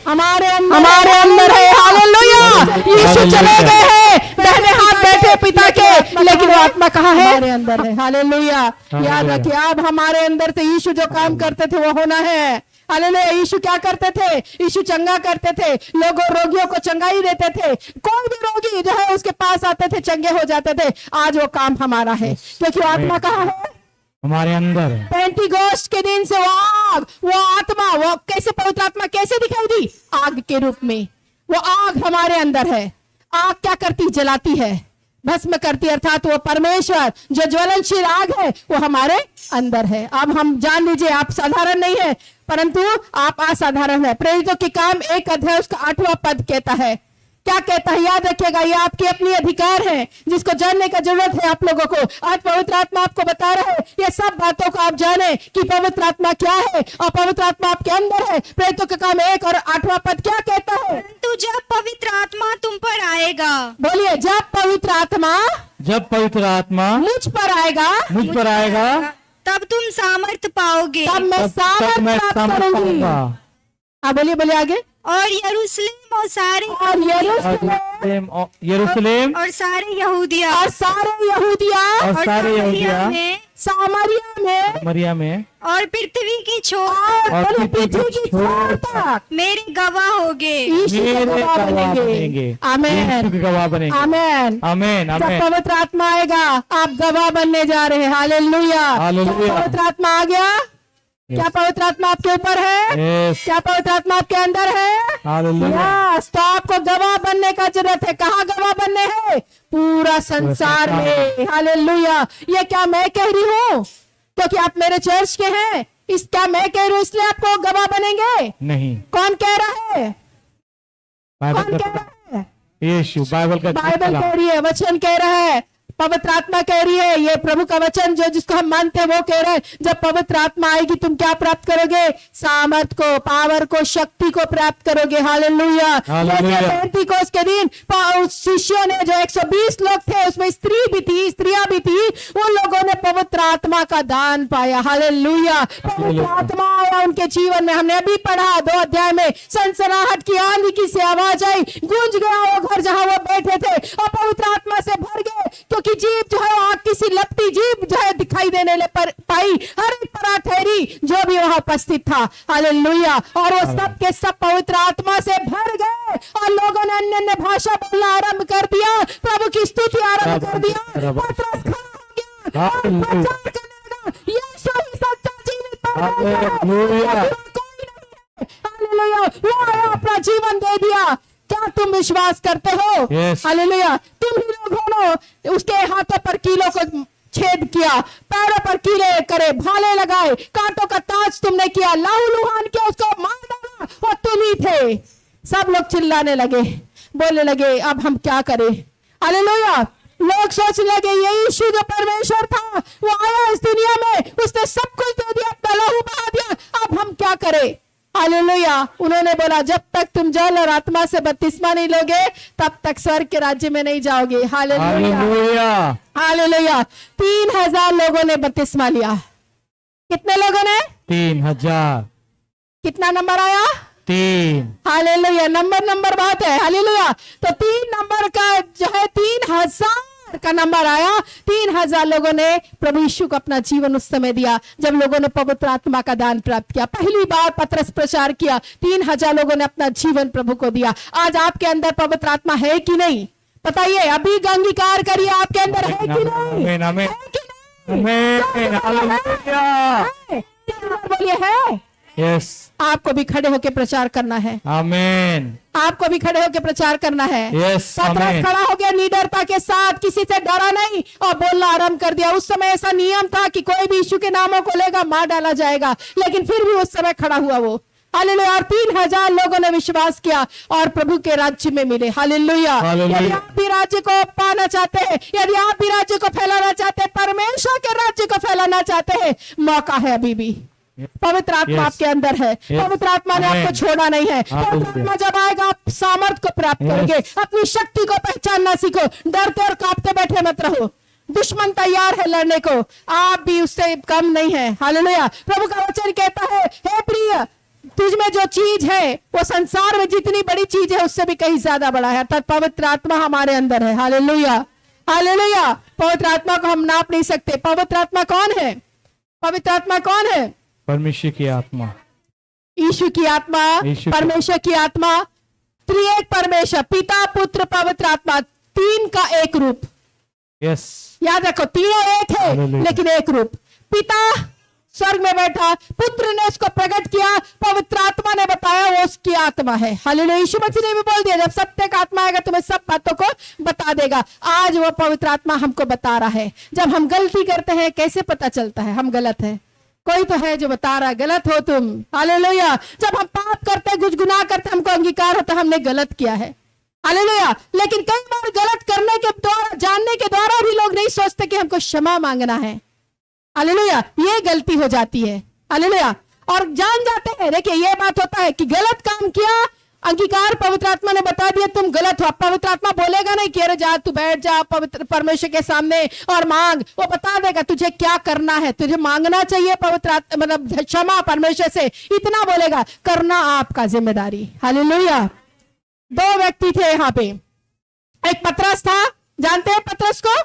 हमारे अंदर है। हालेलुया। यीशु चले गए हैं, दाहिने हाथ बैठे पिता के, लेकिन वो आत्मा कहाँ है? हमारे अंदर है। हालेलुया। याद रखिए, अब हमारे अंदर से यीशु जो काम करते थे वो होना है। हालेलुया। यीशु क्या करते थे? यीशु चंगा करते थे, रोगियों को चंगाई देते थे। कोई भी रोगी जो है उसके पास आते थे, चंगे हो जाते थे। आज वो काम हमारा है, क्योंकि आत्मा कहाँ है? हमारे अंदर। पेंटिकोस्ट के दिन से वो आत्मा, वो कैसे, पवित्र आत्मा कैसे दिखाई दी? आग के रूप में। वो आग हमारे अंदर है। आग क्या करती? जलाती है, भस्म करती, अर्थात वो परमेश्वर जो ज्वलनशील आग है वो हमारे अंदर है। अब हम जान लीजिए, आप साधारण नहीं है, परंतु आप असाधारण है। प्रेरितों के काम 1 अध्याय उसका 8वां पद कहता है, क्या कहता है, याद रखिएगा ये आपके अपनी अधिकार है जिसको जानने का जरूरत है आप लोगों को। आज पवित्र आत्मा आपको बता रहा है ये सब बातों को आप जाने कि पवित्र आत्मा क्या है और पवित्र आत्मा आपके अंदर है। प्रेरितों का काम 1 और 8वां पद क्या कहता है? परंतु जब पवित्र आत्मा तुम पर आएगा, बोलिए, जब पवित्र आत्मा जब पवित्र आत्मा मुझ पर आएगा तब तुम सामर्थ पाओगे, तब मैं सामर्थ मैं प्राप्त समझ करूंगी। पाऊंगा। हाँ बोलिए आगे। और यरूशलेम और सारे यरूशलेम और सारे यहूदिया और सारे यहूदिया और सारे यहूदिया में सामरिया में मरिया में और पृथ्वी की छोर और और पृथ्वी की छोर तक मेरे गवाह होगे। यीशु के मेरे गवाह गवाह बनेंगे। बनेंगे। आमेन, यीशु के गवाह बनेंगे। आमेन, आमेन जब आमेन पवित्र आत्मा आएगा आप गवाह बनने जा रहे हैं। हालेलुया। हालेलुया। जब पवित्र आत्मा आ गया, क्या पवित्र आत्मा आपके ऊपर है? यस क्या पवित्र आत्मा आपके अंदर है? हालेलुया। यस, तो आपको गवाह बनने का जरूरत है। कहाँ गवाह बनने हैं? पूरा संसार में। हालेलुया। ये क्या मैं कह रही हूँ क्योंकि आप मेरे चर्च के हैं, इस क्या मैं कह रही हूँ इसलिए आपको गवाह बनेंगे? नहीं, कौन कह रहा है? कौन बाइबल कह का रहा है? यीशु बाइबल का बाइबल कह रही है, वचन कह रहा है, पवित्र आत्मा कह रही है, ये प्रभु का वचन जो जिसको हम मानते हैं वो कह रहे हैं जब पवित्र आत्मा आएगी तुम क्या प्राप्त करोगे? सामर्थ को, पावर को, शक्ति को प्राप्त करोगे। हालेलुया। हालेलुया। पेंतीकोस्त के दिन शिष्यों ने जो 120 लोग थे उसमें स्त्रियां भी थी, उन लोगों ने पवित्र आत्मा का दान पाया। हालेलुया। पवित्र आत्मा आया उनके जीवन में। हमने अभी पढ़ा 2 अध्याय में, सनसनाहट की आंधी की सी आवाज आई, गूंज गया वो घर जहां वो बैठे थे और पवित्र आत्मा से भर गए क्योंकि जीभ जो है आग की सी लपटी जीभ जो है दिखाई देने पाई हर एक पर ठहरी जो भी वहां उपस्थित था। हालेलुया। और वो सब के सब पवित्र आत्मा से भर गए और लोगों ने अन्य अन्य भाषा बोलना आरंभ कर दिया, प्रभु की स्तुति आरंभ कर दिया। पतरस खड़ा हो गया और प्रचार करने लगा, यीशु ही सच्चा जीवित परमेश्वर है, कोई नहीं है। हालेलुया। वो आया अपना जीवन दे दिया। क्या तुम विश्वास करते हो? Yes. हालेलुया। तुम ही लोगों ने उसके हाथों पर कीलों को छेद किया, पैरों पर कीले करे, भाले लगाए, कांटों का ताज तुमने किया, लाहू लुहान किया, उसको मार डाला और तुम ही थे। सब लोग चिल्लाने लगे, बोलने लगे अब हम क्या करें? हालेलुया। लोग सोचने लगे ये यीशु जो परमेश्वर था वो आया इस दुनिया में, उसने सब कुछ दे दिया, अपना लहू बहा दिया, अब हम क्या करें? हालेलुया। उन्होंने बोला जब तक तुम जल और आत्मा से बपतिस्मा नहीं लोगे तब तक स्वर्ग के राज्य में नहीं जाओगे। हालेलुया। हालेलुया। हालेलुया। 3000 लोगों ने बपतिस्मा लिया। कितने लोगों ने? 3000। कितना नंबर आया? 3। हालेलुया। नंबर बात है। हालेलुया। तो 3 नंबर का जो है 3000 का नंबर आया। 3000 लोगों ने प्रभु यीशु को अपना जीवन उस समय दिया जब लोगों ने पवित्र आत्मा का दान प्राप्त किया। पहली बार पतरस प्रचार किया, 3000 लोगों ने अपना जीवन प्रभु को दिया। आज आपके अंदर पवित्र आत्मा है कि नहीं? बताइए, अभी अंगीकार करिए, आपके अंदर है कि नहीं? आमीन आमीन है कि नहीं? आमीन। हालेलुया। है? बोलिए है। यस। आपको भी खड़े होकर प्रचार करना है। आमीन। आपको भी खड़े होकर प्रचार करना है। यस। पतरस आमीन। खड़ा हो गया निडरता के साथ, किसी से डरा नहीं और बोलना आरंभ कर दिया। उस समय ऐसा नियम था कि कोई भी यीशु के नामों को लेगा मार डाला जाएगा, लेकिन फिर भी उस समय खड़ा हुआ वो। हालेलुया। और 3000 लोगों ने विश्वास किया और प्रभु के राज्य में मिले। हालेलुया। हालेलुया। यदि आप भी राज्य को पाना चाहते हैं, यदि आप भी राज्य को फैलाना चाहते हैं, परमेश्वर के राज्य को फैलाना चाहते हैं, मौका है अभी भी। पवित्र आत्मा Yes. आपके अंदर है। Yes. पवित्र आत्मा ने Amen. आपको छोड़ा नहीं है। पवित्र आत्मा जब आएगा आप सामर्थ को प्राप्त Yes. करोगे, अपनी शक्ति को पहचानना सीखो, डरते और कांपते बैठे मत रहो। दुश्मन तैयार है लड़ने को, आप भी उससे कम नहीं है। हालेलुया। प्रभु का वचन कहता है, हे प्रिय, तुझ में जो चीज है वो संसार में जितनी बड़ी चीज है उससे भी कहीं ज्यादा बड़ा है, अर्थात पवित्र आत्मा हमारे अंदर है। हालेलुया। हालेलुया। पवित्र आत्मा को हम नाप नहीं सकते। पवित्र आत्मा कौन है? पवित्र आत्मा कौन है? परमेश्वर की आत्मा, यीशु की आत्मा, यीशु की- परमेश्वर की आत्मा, त्रिएक परमेश्वर, पिता पुत्र पवित्र आत्मा, 3 का एक रूप। यस। याद रखो, तीनों एक है हालेलुया। लेकिन एक रूप। पिता स्वर्ग में बैठा, पुत्र ने उसको प्रकट किया, पवित्र आत्मा ने बताया वो उसकी आत्मा है। हालेलुया। यीशु मसीह ने भी बोल दिया जब सत्य का आत्मा आएगा तुम्हें सब बातों को बता देगा। आज वो पवित्र आत्मा हमको बता रहा है। जब हम गलती करते हैं कैसे पता चलता है हम गलत हैं? कोई तो है जो बता रहा है गलत हो तुम। हालेलुया। जब हम पाप करते, कुछ गुनाह करते, हमको अंगीकार होता है हमने गलत किया है। हालेलुया। लेकिन कई बार गलत करने के द्वारा, जानने के द्वारा भी लोग नहीं सोचते कि हमको क्षमा मांगना है। हालेलुया, ये गलती हो जाती है। हालेलुया, और जान जाते हैं। देखिए ये बात होता है कि गलत काम किया, अंगीकार पवित्र आत्मा ने बता दिया तुम गलत हो। पवित्र आत्मा बोलेगा नहीं कि अरे जा तू बैठ जा पवित्र परमेश्वर के सामने और मांग, वो बता देगा तुझे क्या करना है। तुझे मांगना चाहिए पवित्र आत्मा मतलब क्षमा परमेश्वर से, इतना बोलेगा, करना आपका जिम्मेदारी। हालेलुया। दो व्यक्ति थे यहाँ पे, एक पतरस था, जानते हैं पतरस को,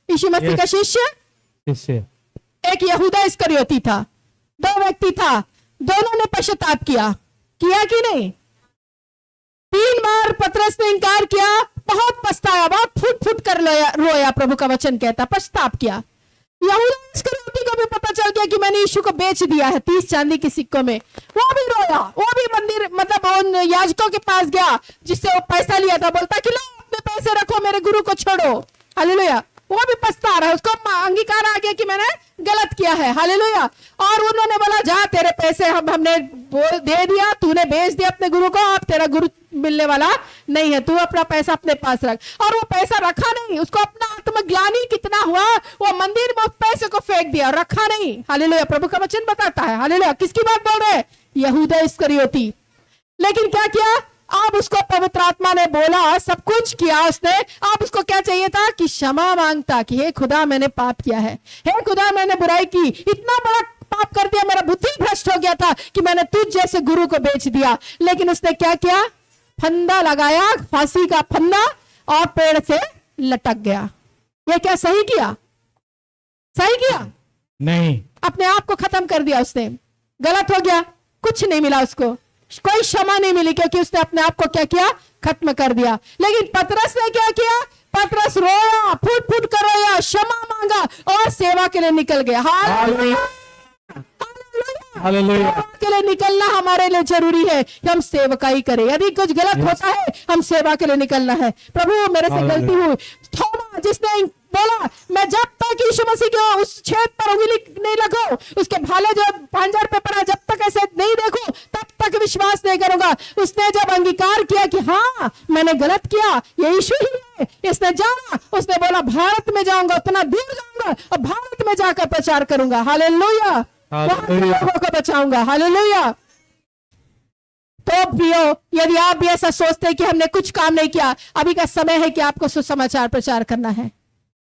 यीशु मसीह का शिष्य, इससे एक यहूदा इस्करियोती था। दो व्यक्ति था, दोनों ने पश्चाताप किया कि नहीं? 3 बार पतरस ने इनकार किया, बहुत पछताया, बहुत फुट फुट कर रोया। प्रभु का वचन कहता पछताप किया। यहूदा इस्करियोती को भी पता चल गया कि मैंने यीशु को बेच दिया है 30 चांदी के सिक्कों में। वो भी रोया, वो भी मंदिर मतलब उन याजकों के पास गया जिससे वो पैसा लिया था, बोलता कि लो अपने पैसे रखो, मेरे गुरु को छोड़ो। हालेलुया, वो भी पछता रहा है, उसको अंगीकार आ गया कि मैंने गलत किया है। हालेलुया। और उन्होंने बोला जा तेरे पैसे हमने दे दिया, तूने बेच दिया अपने गुरु को, अब तेरा गुरु मिलने वाला नहीं है, तू अपना पैसा अपने पास रख। और वो पैसा रखा नहीं, उसको अपना आत्मग्लानि कितना हुआ, वो मंदिर में उस पैसे को फेंक दिया, रखा नहीं। हालेलुया, प्रभु का वचन बताता है। हालेलुया, किसकी बात बोल रहे हैं? यहूदा इस्करियोती। लेकिन क्या किया? अब उसको पवित्र आत्मा ने बोला, सब कुछ किया उसने। अब उसको क्या चाहिए था कि क्षमा मांगता कि हे खुदा मैंने पाप किया है, हे खुदा मैंने बुराई की, इतना बड़ा पाप कर दिया, मेरा बुद्धि भ्रष्ट हो गया था कि मैंने तुझ जैसे गुरु को बेच दिया। लेकिन उसने क्या किया? फंदा लगाया, फांसी का फंदा, और पेड़ से लटक गया। ये क्या सही किया? सही किया? नहीं। अपने आप को खत्म कर दिया उसने, गलत हो गया, कुछ नहीं मिला उसको, कोई क्षमा नहीं मिली, क्योंकि उसने अपने आप को क्या किया? खत्म कर दिया। लेकिन पतरस ने क्या किया? पतरस रोया, फुट फुट कर रोया, क्षमा मांगा और सेवा के लिए निकल गया। Hallelujah, hallelujah. के लिए निकलना हमारे लिए जरूरी है कि हम सेवकाई करें। यदि कुछ गलत होता है, हम सेवा के लिए निकलना है। प्रभु मेरे से गलती हुई। थोमा जिसने बोला मैं जब तक यीशु मसीह के उस छेद पर उंगली नहीं लगाऊं, उसके भाले जो पांजर पे पड़ा जब तक ऐसे नहीं देखूं तब तक विश्वास नहीं करूंगा। उसने जब अंगीकार किया कि हाँ मैंने गलत किया, ये यीशु ही है, इसने जाना, उसने बोला भारत में जाऊंगा, उतना दूर जाऊंगा और भारत में जाकर प्रचार करूंगा। हालेलुया, लोगों को बचाऊंगा। हालेलुया। तो प्रियो, यदि आप भी ऐसा सोचते हैं कि हमने कुछ काम नहीं किया, अभी का समय है कि आपको सुसमाचार प्रचार करना है।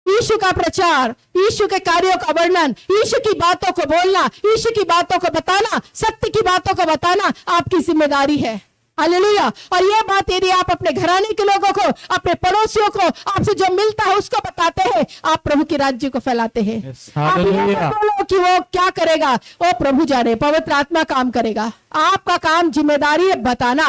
यीशु का प्रचार, यीशु के कार्यों का वर्णन, यीशु की बातों को बोलना, यीशु की बातों को बताना, सत्य की बातों को बताना आपकी जिम्मेदारी है। हालेलुया। और ये बात यदि आप अपने घराने के लोगों को, अपने पड़ोसियों को, आपसे जो मिलता है उसको बताते हैं, आप प्रभु के राज्य को फैलाते हैं। आप ये बोलो कि वो क्या करेगा, वो प्रभु जाने, पवित्र आत्मा काम करेगा। आपका काम जिम्मेदारी है बताना,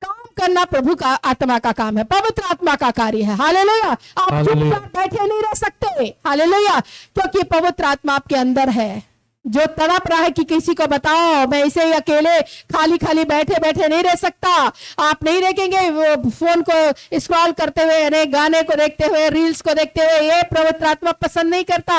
काम करना प्रभु का आत्मा का काम है, पवित्र आत्मा का कार्य है। हालेलुया। आप चुपचाप बैठे नहीं रह सकते। हालेलुया, क्योंकि पवित्र आत्मा आपके अंदर है, जो तड़प रहा है कि किसी को बताओ। मैं इसे ही अकेले खाली खाली बैठे बैठे नहीं रह सकता। आप नहीं देखेंगे वो फोन को स्क्रॉल करते हुए, अनेक गाने को देखते हुए, रील्स को देखते हुए, ये पवित्र आत्मा पसंद नहीं करता।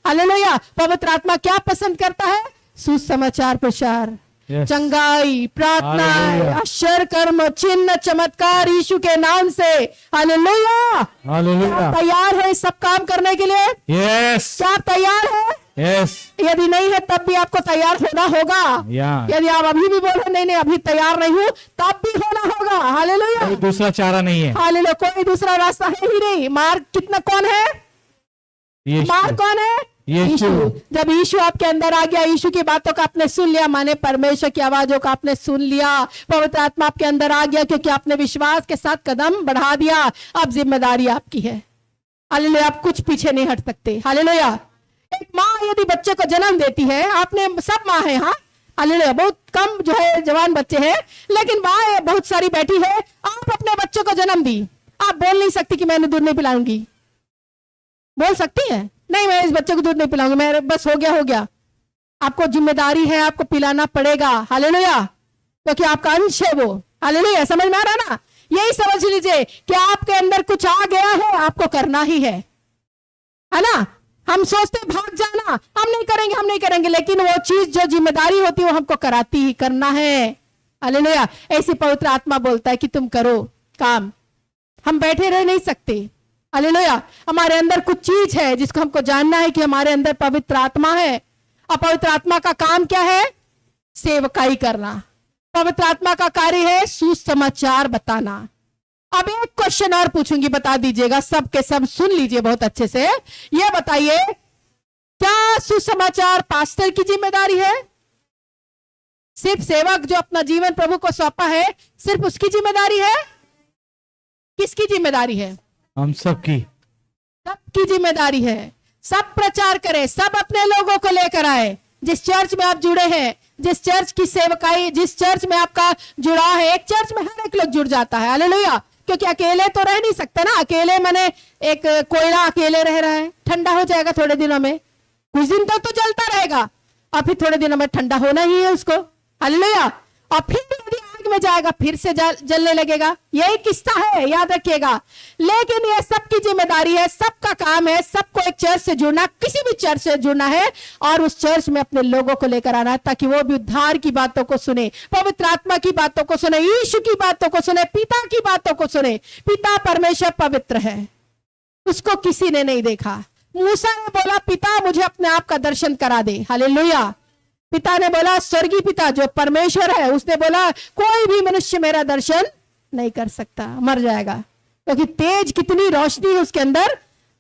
हालेलुया। पवित्र आत्मा क्या पसंद करता है? सुसमाचार प्रचार, चंगाई, प्रार्थना, आश्चर्य कर्म, चिन्ह, चमत्कार यीशु के नाम से। हालेलुया। हालेलुया। तैयार है सब काम करने के लिए? यस। क्या तैयार है? यस। यदि नहीं है तब भी आपको तैयार होना होगा। यदि आप अभी भी बोले नहीं अभी तैयार नहीं हूं, तब भी होना होगा। हालेलुया। कोई दूसरा चारा नहीं है। हालेलुया, कोई दूसरा रास्ता है ही नहीं। मार्ग कितना कौन है? मार्ग कौन है? यीशु। जब यीशु आपके अंदर आ गया, यीशु की बातों का आपने सुन लिया, माने परमेश्वर की आवाजों का आपने सुन लिया, पवित्र आत्मा आपके अंदर आ गया, क्योंकि आपने विश्वास के साथ कदम बढ़ा दिया। अब जिम्मेदारी आपकी है। हालेलुया। आप कुछ पीछे नहीं हट सकते। हालेलुया। एक माँ यदि बच्चे को जन्म देती है, आपने सब माँ है, हाँ हालेलुया, बहुत कम जो है जवान बच्चे हैं, लेकिन माँ बहुत सारी बैठी है। आप अपने बच्चों को जन्म दी, आप बोल नहीं सकती कि मैंने दूध नहीं पिलाऊंगी। बोल सकती है? नहीं, मैं इस बच्चे को दूध नहीं पिलाऊंगी, मैं बस हो गया। आपको जिम्मेदारी है, आपको पिलाना पड़ेगा। हालेलुया, क्योंकि आपका अंश है वो। हालेलुया। समझ में आ रहा ना? यही समझ लीजिए कि आपके अंदर कुछ आ गया है, आपको करना ही है ना? हम सोचते भाग जाना, हम नहीं करेंगे, लेकिन वो चीज जो जिम्मेदारी होती है वो हमको कराती ही करना है। हालेलुया। ऐसी पवित्र आत्मा बोलता है कि तुम करो काम। हम बैठे रह नहीं सकते। हालेलुया। हमारे अंदर कुछ चीज है जिसको हमको जानना है कि हमारे अंदर पवित्र आत्मा है। और पवित्र आत्मा का काम क्या है? सेवकाई करना। पवित्र आत्मा का कार्य है सुसमाचार बताना। अब एक क्वेश्चन और पूछूंगी, बता दीजिएगा, सब के सब सुन लीजिए बहुत अच्छे से। ये बताइए, क्या सुसमाचार पास्टर की जिम्मेदारी है? सिर्फ सेवक जो अपना जीवन प्रभु को सौंपा है, सिर्फ उसकी जिम्मेदारी है? किसकी जिम्मेदारी है? हम सबकी। सबकी जिम्मेदारी है। सब प्रचार करें, सब अपने लोगों को लेकर आए। जिस चर्च में आप जुड़े हैं, जिस चर्च की सेवकाई, जिस चर्च में आपका जुड़ाव है, एक चर्च में हर एक लोग जुड़ जाता है। हालेलुया। क्योंकि अकेले तो रह नहीं सकते ना। अकेले मैंने एक कोयला अकेले रह रहा है, ठंडा हो जाएगा थोड़े दिनों में। कुछ दिन तक तो जलता रहेगा और फिर थोड़े दिनों में ठंडा होना ही है उसको। हालेलुया। और फिर यदि आग में जाएगा फिर से जलने लगेगा। यही किस्सा है, याद रखिएगा। लेकिन ये सबकी जिम्मेदारी है, सबका काम है, सबको एक चर्च से जुड़ना, किसी भी चर्च से जुड़ना है और उस चर्च में अपने लोगों को लेकर आना है, ताकि वो भी उद्धार की बातों को सुने, पवित्र आत्मा की बातों को सुने, यीशु की बातों को सुने, पिता की बातों को सुने। पिता परमेश्वर पवित्र है, उसको किसी ने नहीं देखा। मूसा ने बोला, पिता मुझे अपने आप का दर्शन करा दे। हालेलुया। पिता ने बोला, स्वर्गीय पिता जो परमेश्वर है, उसने बोला कोई भी मनुष्य मेरा दर्शन नहीं कर सकता, मर जाएगा, क्योंकि तेज कितनी रोशनी है उसके अंदर,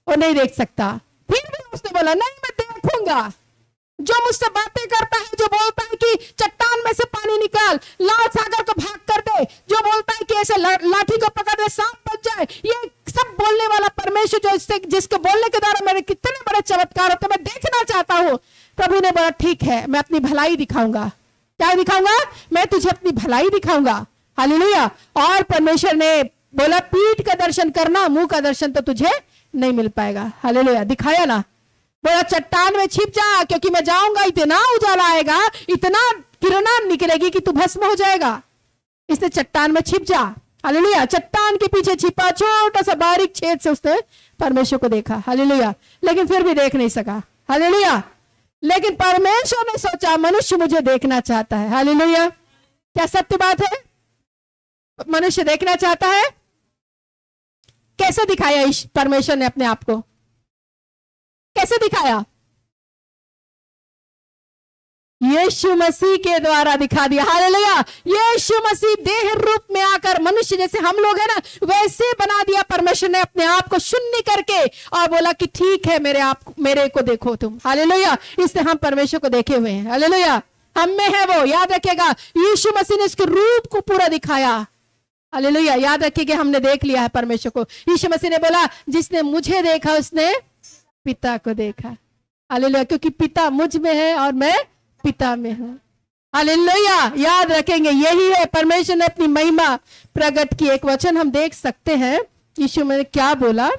वो नहीं देख सकता। फिर भी उसने बोला, नहीं मैं देखूंगा। जो मुझसे बातें करता है, जो बोलता है कि चट्टान में से पानी निकाल, लाल सागर को भाग कर दे, जो बोलता है कि ऐसे लाठी को पकड़ दे सांप बच जाए, ये सब बोलने वाला परमेश्वर जो जिसके बोलने के द्वारा मेरे कितने बड़े चमत्कार होते मैं देखना चाहता हूं। प्रभु ने बोला, ठीक है, मैं अपनी भलाई दिखाऊंगा। क्या दिखाऊंगा? मैं तुझे अपनी भलाई दिखाऊंगा। हालेलुया। और परमेश्वर ने बोला, पीठ का दर्शन करना, मुंह का दर्शन तो तुझे नहीं मिल पाएगा। हालेलुया। दिखाया ना। बोला, चट्टान में छिप जा, क्योंकि मैं जाऊंगा, इतना उजाला आएगा, इतना किरणा निकलेगी कि तू भस्म हो जाएगा। इसने चट्टान में छिप जा। हालेलुया। चट्टान के पीछे छिपा, छोटा सा बारीक छेद से उसने परमेश्वर को देखा। हालेलुया। लेकिन फिर भी देख नहीं सका। हालेलुया। लेकिन परमेश्वर ने सोचा, मनुष्य मुझे देखना चाहता है। हालेलुया। क्या सत्य बात है? मनुष्य देखना चाहता है। कैसे दिखाया परमेश्वर ने अपने आप को? कैसे दिखाया? यीशु मसीह के द्वारा दिखा दिया। हालेलुया। यीशु मसीह देह रूप में आकर, मनुष्य जैसे हम लोग हैं ना, वैसे बना दिया परमेश्वर ने अपने आप को शून्य करके, और बोला कि ठीक है, मेरे को देखो तुम। हालेलुया। इससे हम परमेश्वर को देखे हुए हैं। हालेलुया। हम में है वो, याद रखेगा। यीशु मसीह ने उसके रूप को पूरा दिखाया। हालेलुया। याद रखिए, हमने देख लिया है परमेश्वर को। यीशु मसीह ने बोला, जिसने मुझे देखा उसने पिता को देखा। हालेलुया। क्योंकि पिता मुझ में है और मैं पिता में हूं। हालेलुया। याद रखेंगे, यही है परमेश्वर ने अपनी महिमा प्रकट की। एक वचन हम देख सकते हैं, यीशु ने क्या बोला।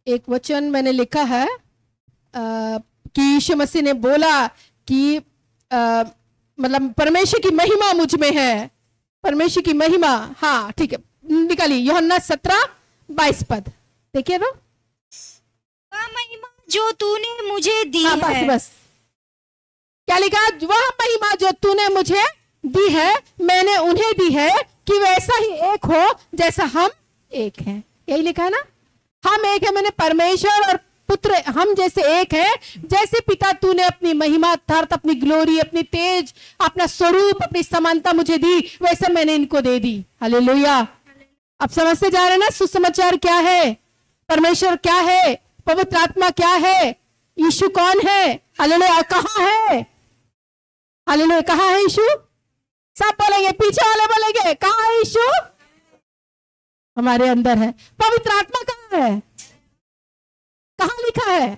एक वचन मैंने लिखा है कि यीशु मसीह ने बोला कि मतलब परमेश्वर की महिमा मुझ में है। परमेश्वर की महिमा, हाँ ठीक है, निकालिए। यूहन्ना 17:22 पद देखिए ना। वह महिमा जो तूने मुझे दी हाँ, है। बस क्या लिखा? वह महिमा जो तूने मुझे दी है, मैंने उन्हें दी है, कि वैसा ही एक हो जैसा हम एक हैं। यही लिखा है ना। हम एक है, मैंने परमेश्वर और पुत्र हम जैसे एक है। जैसे पिता तूने अपनी महिमा अर्थात अपनी ग्लोरी, अपनी तेज, अपना स्वरूप, अपनी समानता मुझे दी, वैसे मैंने इनको दे दी। हालेलुया। अब समझते जा रहे हैं ना सुसमाचार क्या है, परमेश्वर क्या है, पवित्र आत्मा क्या है, यीशु कौन है। हालेलुया। कहाँ है? हालेलुया। कहाँ है यीशु? सब बोलेंगे, पीछे वाले बोलेंगे, कहाँ है यीशु? हमारे अंदर है। पवित्र आत्मा कहाँ है? कहाँ लिखा है?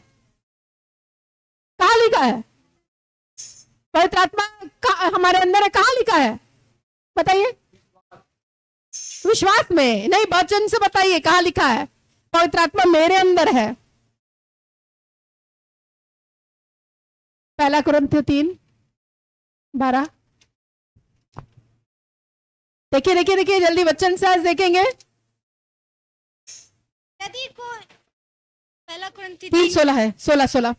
कहाँ लिखा है? पवित्र आत्मा हमारे अंदर है, कहाँ लिखा है? बताइए। विश्वास में नहीं, वचन से बताइए कहाँ लिखा है। पवित्र आत्मा मेरे अंदर है। 1 कुरिन्थियों 3:12। देखिए देखिए देखिए, जल्दी वचन से आज देखेंगे। यदि कोई 1 कुरिन्थियों 3:16 है। 16।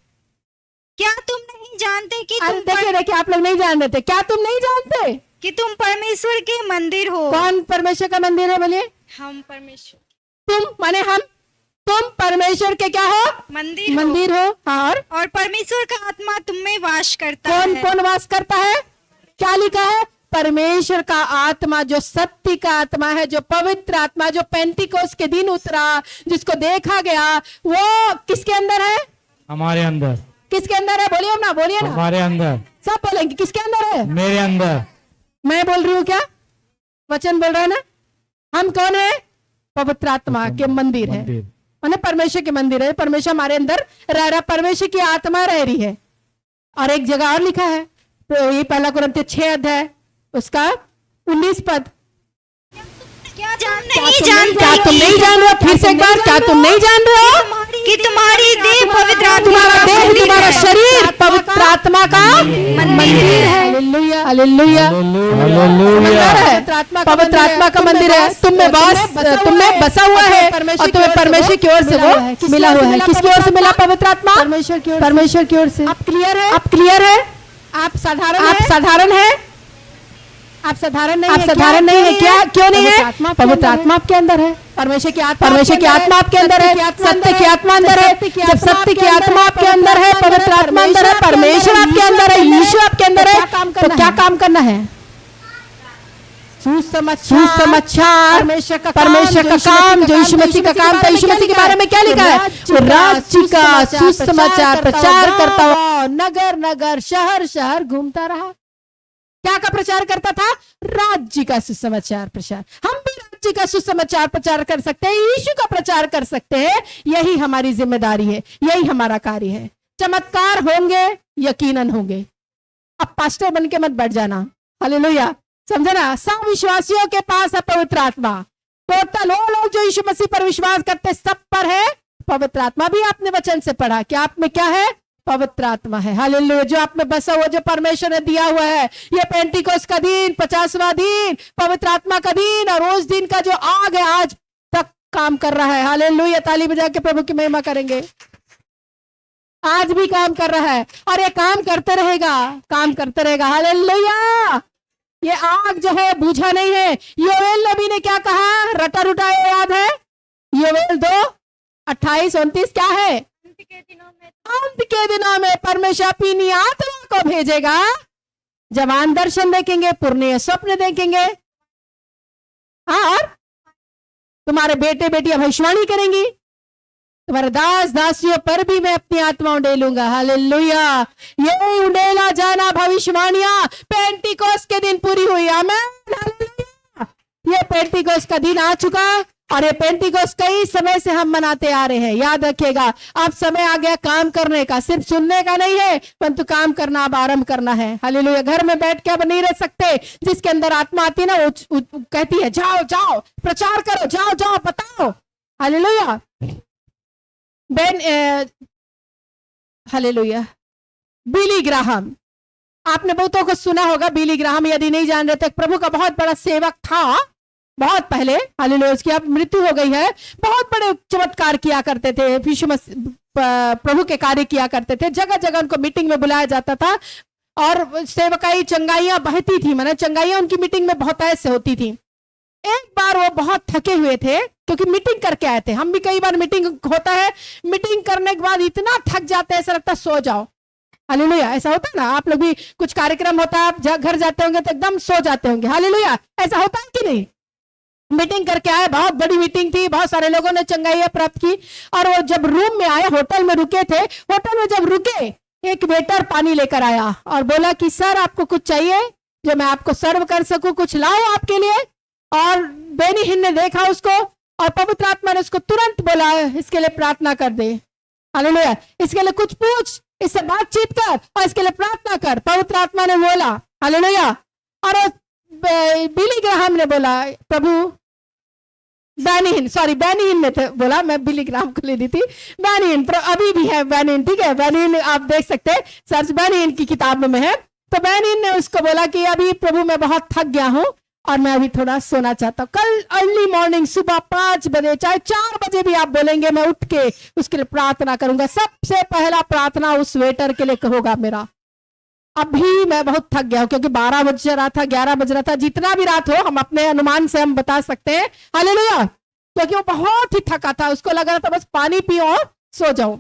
क्या तुम नहीं जानते कि अरे तुम देखिए देखिए, आप लोग नहीं जान रहे थे। क्या तुम नहीं जानते? कि तुम परमेश्वर के मंदिर हो। कौन परमेश्वर का मंदिर है? बोलिए। हम परमेश्वर तुम माने हम, तुम परमेश्वर के क्या हो? मंदिर मंदिर हो। और परमेश्वर का आत्मा तुम में वास करता कौन है। कौन वास करता है? क्या लिखा है? परमेश्वर का आत्मा, जो सत्य का आत्मा है, जो पवित्र आत्मा, जो पेंटिकोस के दिन उतरा, जिसको देखा गया, वो किसके अंदर है? हमारे अंदर। किसके अंदर है? बोलिए ना, बोलिए ना, हमारे अंदर। सब बोलेंगे किसके अंदर है? मेरे अंदर। मैं बोल रही हूँ क्या? वचन बोल रहा है ना। हम कौन है? पवित्र आत्मा के मंदिर है, माने परमेश्वर के मंदिर है। परमेश्वर हमारे अंदर रह रहा, परमेश्वर की आत्मा रह रही है। और एक जगह और लिखा है, तो ये पहला कुरिन्थियों 6 अध्याय उसका 19 पद। क्या तुम क्या नहीं तुम जानते नहीं जान रहे हो? फिर से एक बार, क्या तुम नहीं जान रहे हो कि तुम्हारी देह पवित्र आत्मा तुम्हारा का देह, मंदिर तुम्हारा है। शरीर पवित्र आत्मा का मंदिर है। हालेलुया, हालेलुया, पवित्र आत्मा का मंदिर है। तुम में बसा हुआ है और तुम्हें परमेश्वर की ओर से वो मिला हुआ है। किसकी ओर से मिला? पवित्र आत्मा परमेश्वर की ओर, परमेश्वर की ओर से। आप क्लियर है? आप क्लियर है? आप साधारण है? आप साधारण नहीं है क्या? क्यों नहीं है? पवित्र आत्मा आपके अंदर है। परमेश्वर की आत्मा आपके अंदर है। सत्य की आत्मा अंदर है। जब सत्य की आत्मा आपके अंदर है, पवित्र आत्मा अंदर है, परमेश्वर आपके अंदर है, यीशु आपके अंदर है, तो क्या काम करना है? सुसमाचार, परमेश्वर का काम, जो यीशु मसीह का काम था। यीशु मसीह के बारे में क्या लिखा है? वो राज्य का सुसमाचार प्रचार करता हुआ नगर नगर, शहर शहर घूमता रहा। क्या का प्रचार करता था? राज्य का सुसमाचार प्रचार। हम भी राज्य का सुसमाचार प्रचार कर सकते हैं, यीशु का प्रचार कर सकते हैं। यही हमारी जिम्मेदारी है, यही हमारा कार्य है। चमत्कार होंगे, यकीनन होंगे। अब पास्टर बन के मत बैठ जाना। हालेलुया, समझे ना। सब विश्वासियों के पास है पवित्र आत्मा। टोटल वो लोग जो यीशु मसीह पर विश्वास करते, सब पर है पवित्र आत्मा। भी आपने वचन से पढ़ा कि आप में क्या है? पवित्र आत्मा है। हालेलुया, जो आप में बसा हुआ, जो परमेश्वर ने दिया हुआ है। ये पेंटिकोस का दिन, 50वां दिन, पवित्र आत्मा का दिन, और उस दिन का जो आग है आज तक काम कर रहा है। हालेलुया, ताली बजा के प्रभु की महिमा करेंगे। आज भी काम कर रहा है और ये काम करते रहेगा, काम करते रहेगा। हालेलुया, ये आग जो है बुझा नहीं है। योएल नबी ने क्या कहा? रटा रुटा याद है? योएल 2:28-29 क्या है? अंत के दिनों में परमेश्वर अपनी आत्मा को भेजेगा, जवान दर्शन देखेंगे, पुरने स्वप्न देखेंगे, और तुम्हारे बेटे बेटियां भविष्यवाणी करेंगी। तुम्हारे दास दासियों पर भी मैं अपनी आत्मा उंडेलूंगा। हालेलुया, ये उंडेला जाना भविष्यवाणियां पेंटिकोस के दिन पूरी हुई। आमीन, हालेलुया। ये पेंटिकोस का दिन आ चुका, और ये पेंटिकोस कई समय से हम मनाते आ रहे हैं। याद रखिएगा, अब समय आ गया काम करने का। सिर्फ सुनने का नहीं है, परंतु काम करना अब आरंभ करना है। हालेलुया, घर में बैठ के अब नहीं रह सकते। जिसके अंदर आत्मा आती है ना, वो कहती है जाओ जाओ प्रचार करो, जाओ जाओ बताओ। Hallelujah, hallelujah. बिली ग्राहम, आपने बहुतों को सुना होगा। बिली ग्राहम, यदि नहीं जान रहे तो प्रभु का बहुत बड़ा सेवक था, बहुत पहले। हालेलुया, उसकी अब मृत्यु हो गई है। बहुत बड़े चमत्कार किया करते थे, यीशु मसीह प्रभु के कार्य किया करते थे। जगह जगह उनको मीटिंग में बुलाया जाता था, और सेवकाई चंगाइयां बहती थी। माने चंगाइयां उनकी मीटिंग में बहुत ऐसे होती थी। एक बार वो बहुत थके हुए थे, क्योंकि मीटिंग करके आए थे। हम भी कई बार मीटिंग होता है, मीटिंग करने के बाद इतना थक जाते हैं, ऐसा लगता है सो जाओ। हालेलुया, ऐसा होता है ना। आप लोग भी कुछ कार्यक्रम होता है, आप घर जाते होंगे तो एकदम सो जाते होंगे। हालेलुया, ऐसा होता है कि नहीं? मीटिंग करके आए, बहुत बड़ी मीटिंग थी, बहुत सारे लोगों ने चंगाइयां प्राप्त की, और वो जब रूम में आए, होटल में रुके थे, होटल में जब रुके, एक वेटर पानी लेकर आया और बोला कि सर आपको कुछ चाहिए जो मैं आपको सर्व कर सकूं, कुछ लाओ आपके लिए। और बेनीहिन ने देखा उसको, और पवित्र आत्मा ने उसको तुरंत बोला इसके लिए प्रार्थना कर दे। हालेलुया, इसके लिए कुछ पूछ, इससे बातचीत कर और इसके लिए प्रार्थना कर। पवित्र आत्मा ने बोला। हालेलुया, और बिली ग्राहम ने बोला, प्रभु बेनीहिन ने बोला, मैं बिली ग्राहम को ले दी थी। बेनीहिन अभी भी है, बेनीहिन, ठीक है। बेनीहिन आप देख सकते हैं, सर्च बेनीहिन की किताब में है। तो बेनीहिन ने उसको बोला कि अभी प्रभु मैं बहुत थक गया हूं और मैं अभी थोड़ा सोना चाहता हूँ। कल अर्ली मॉर्निंग, सुबह 5 बजे, चाहे 4 बजे भी आप बोलेंगे, मैं उठ के उसके लिए प्रार्थना करूंगा। सबसे पहला प्रार्थना उस वेटर के लिए होगा मेरा। अभी मैं बहुत थक गया हूं क्योंकि 12 बज रहा था, 11 बज रहा था, जितना भी रात हो हम अपने अनुमान से हम बता सकते हैं। हालेलुया। क्योंकि वो बहुत ही थका था, उसको लग रहा था बस पानी पियो और सो जाऊं।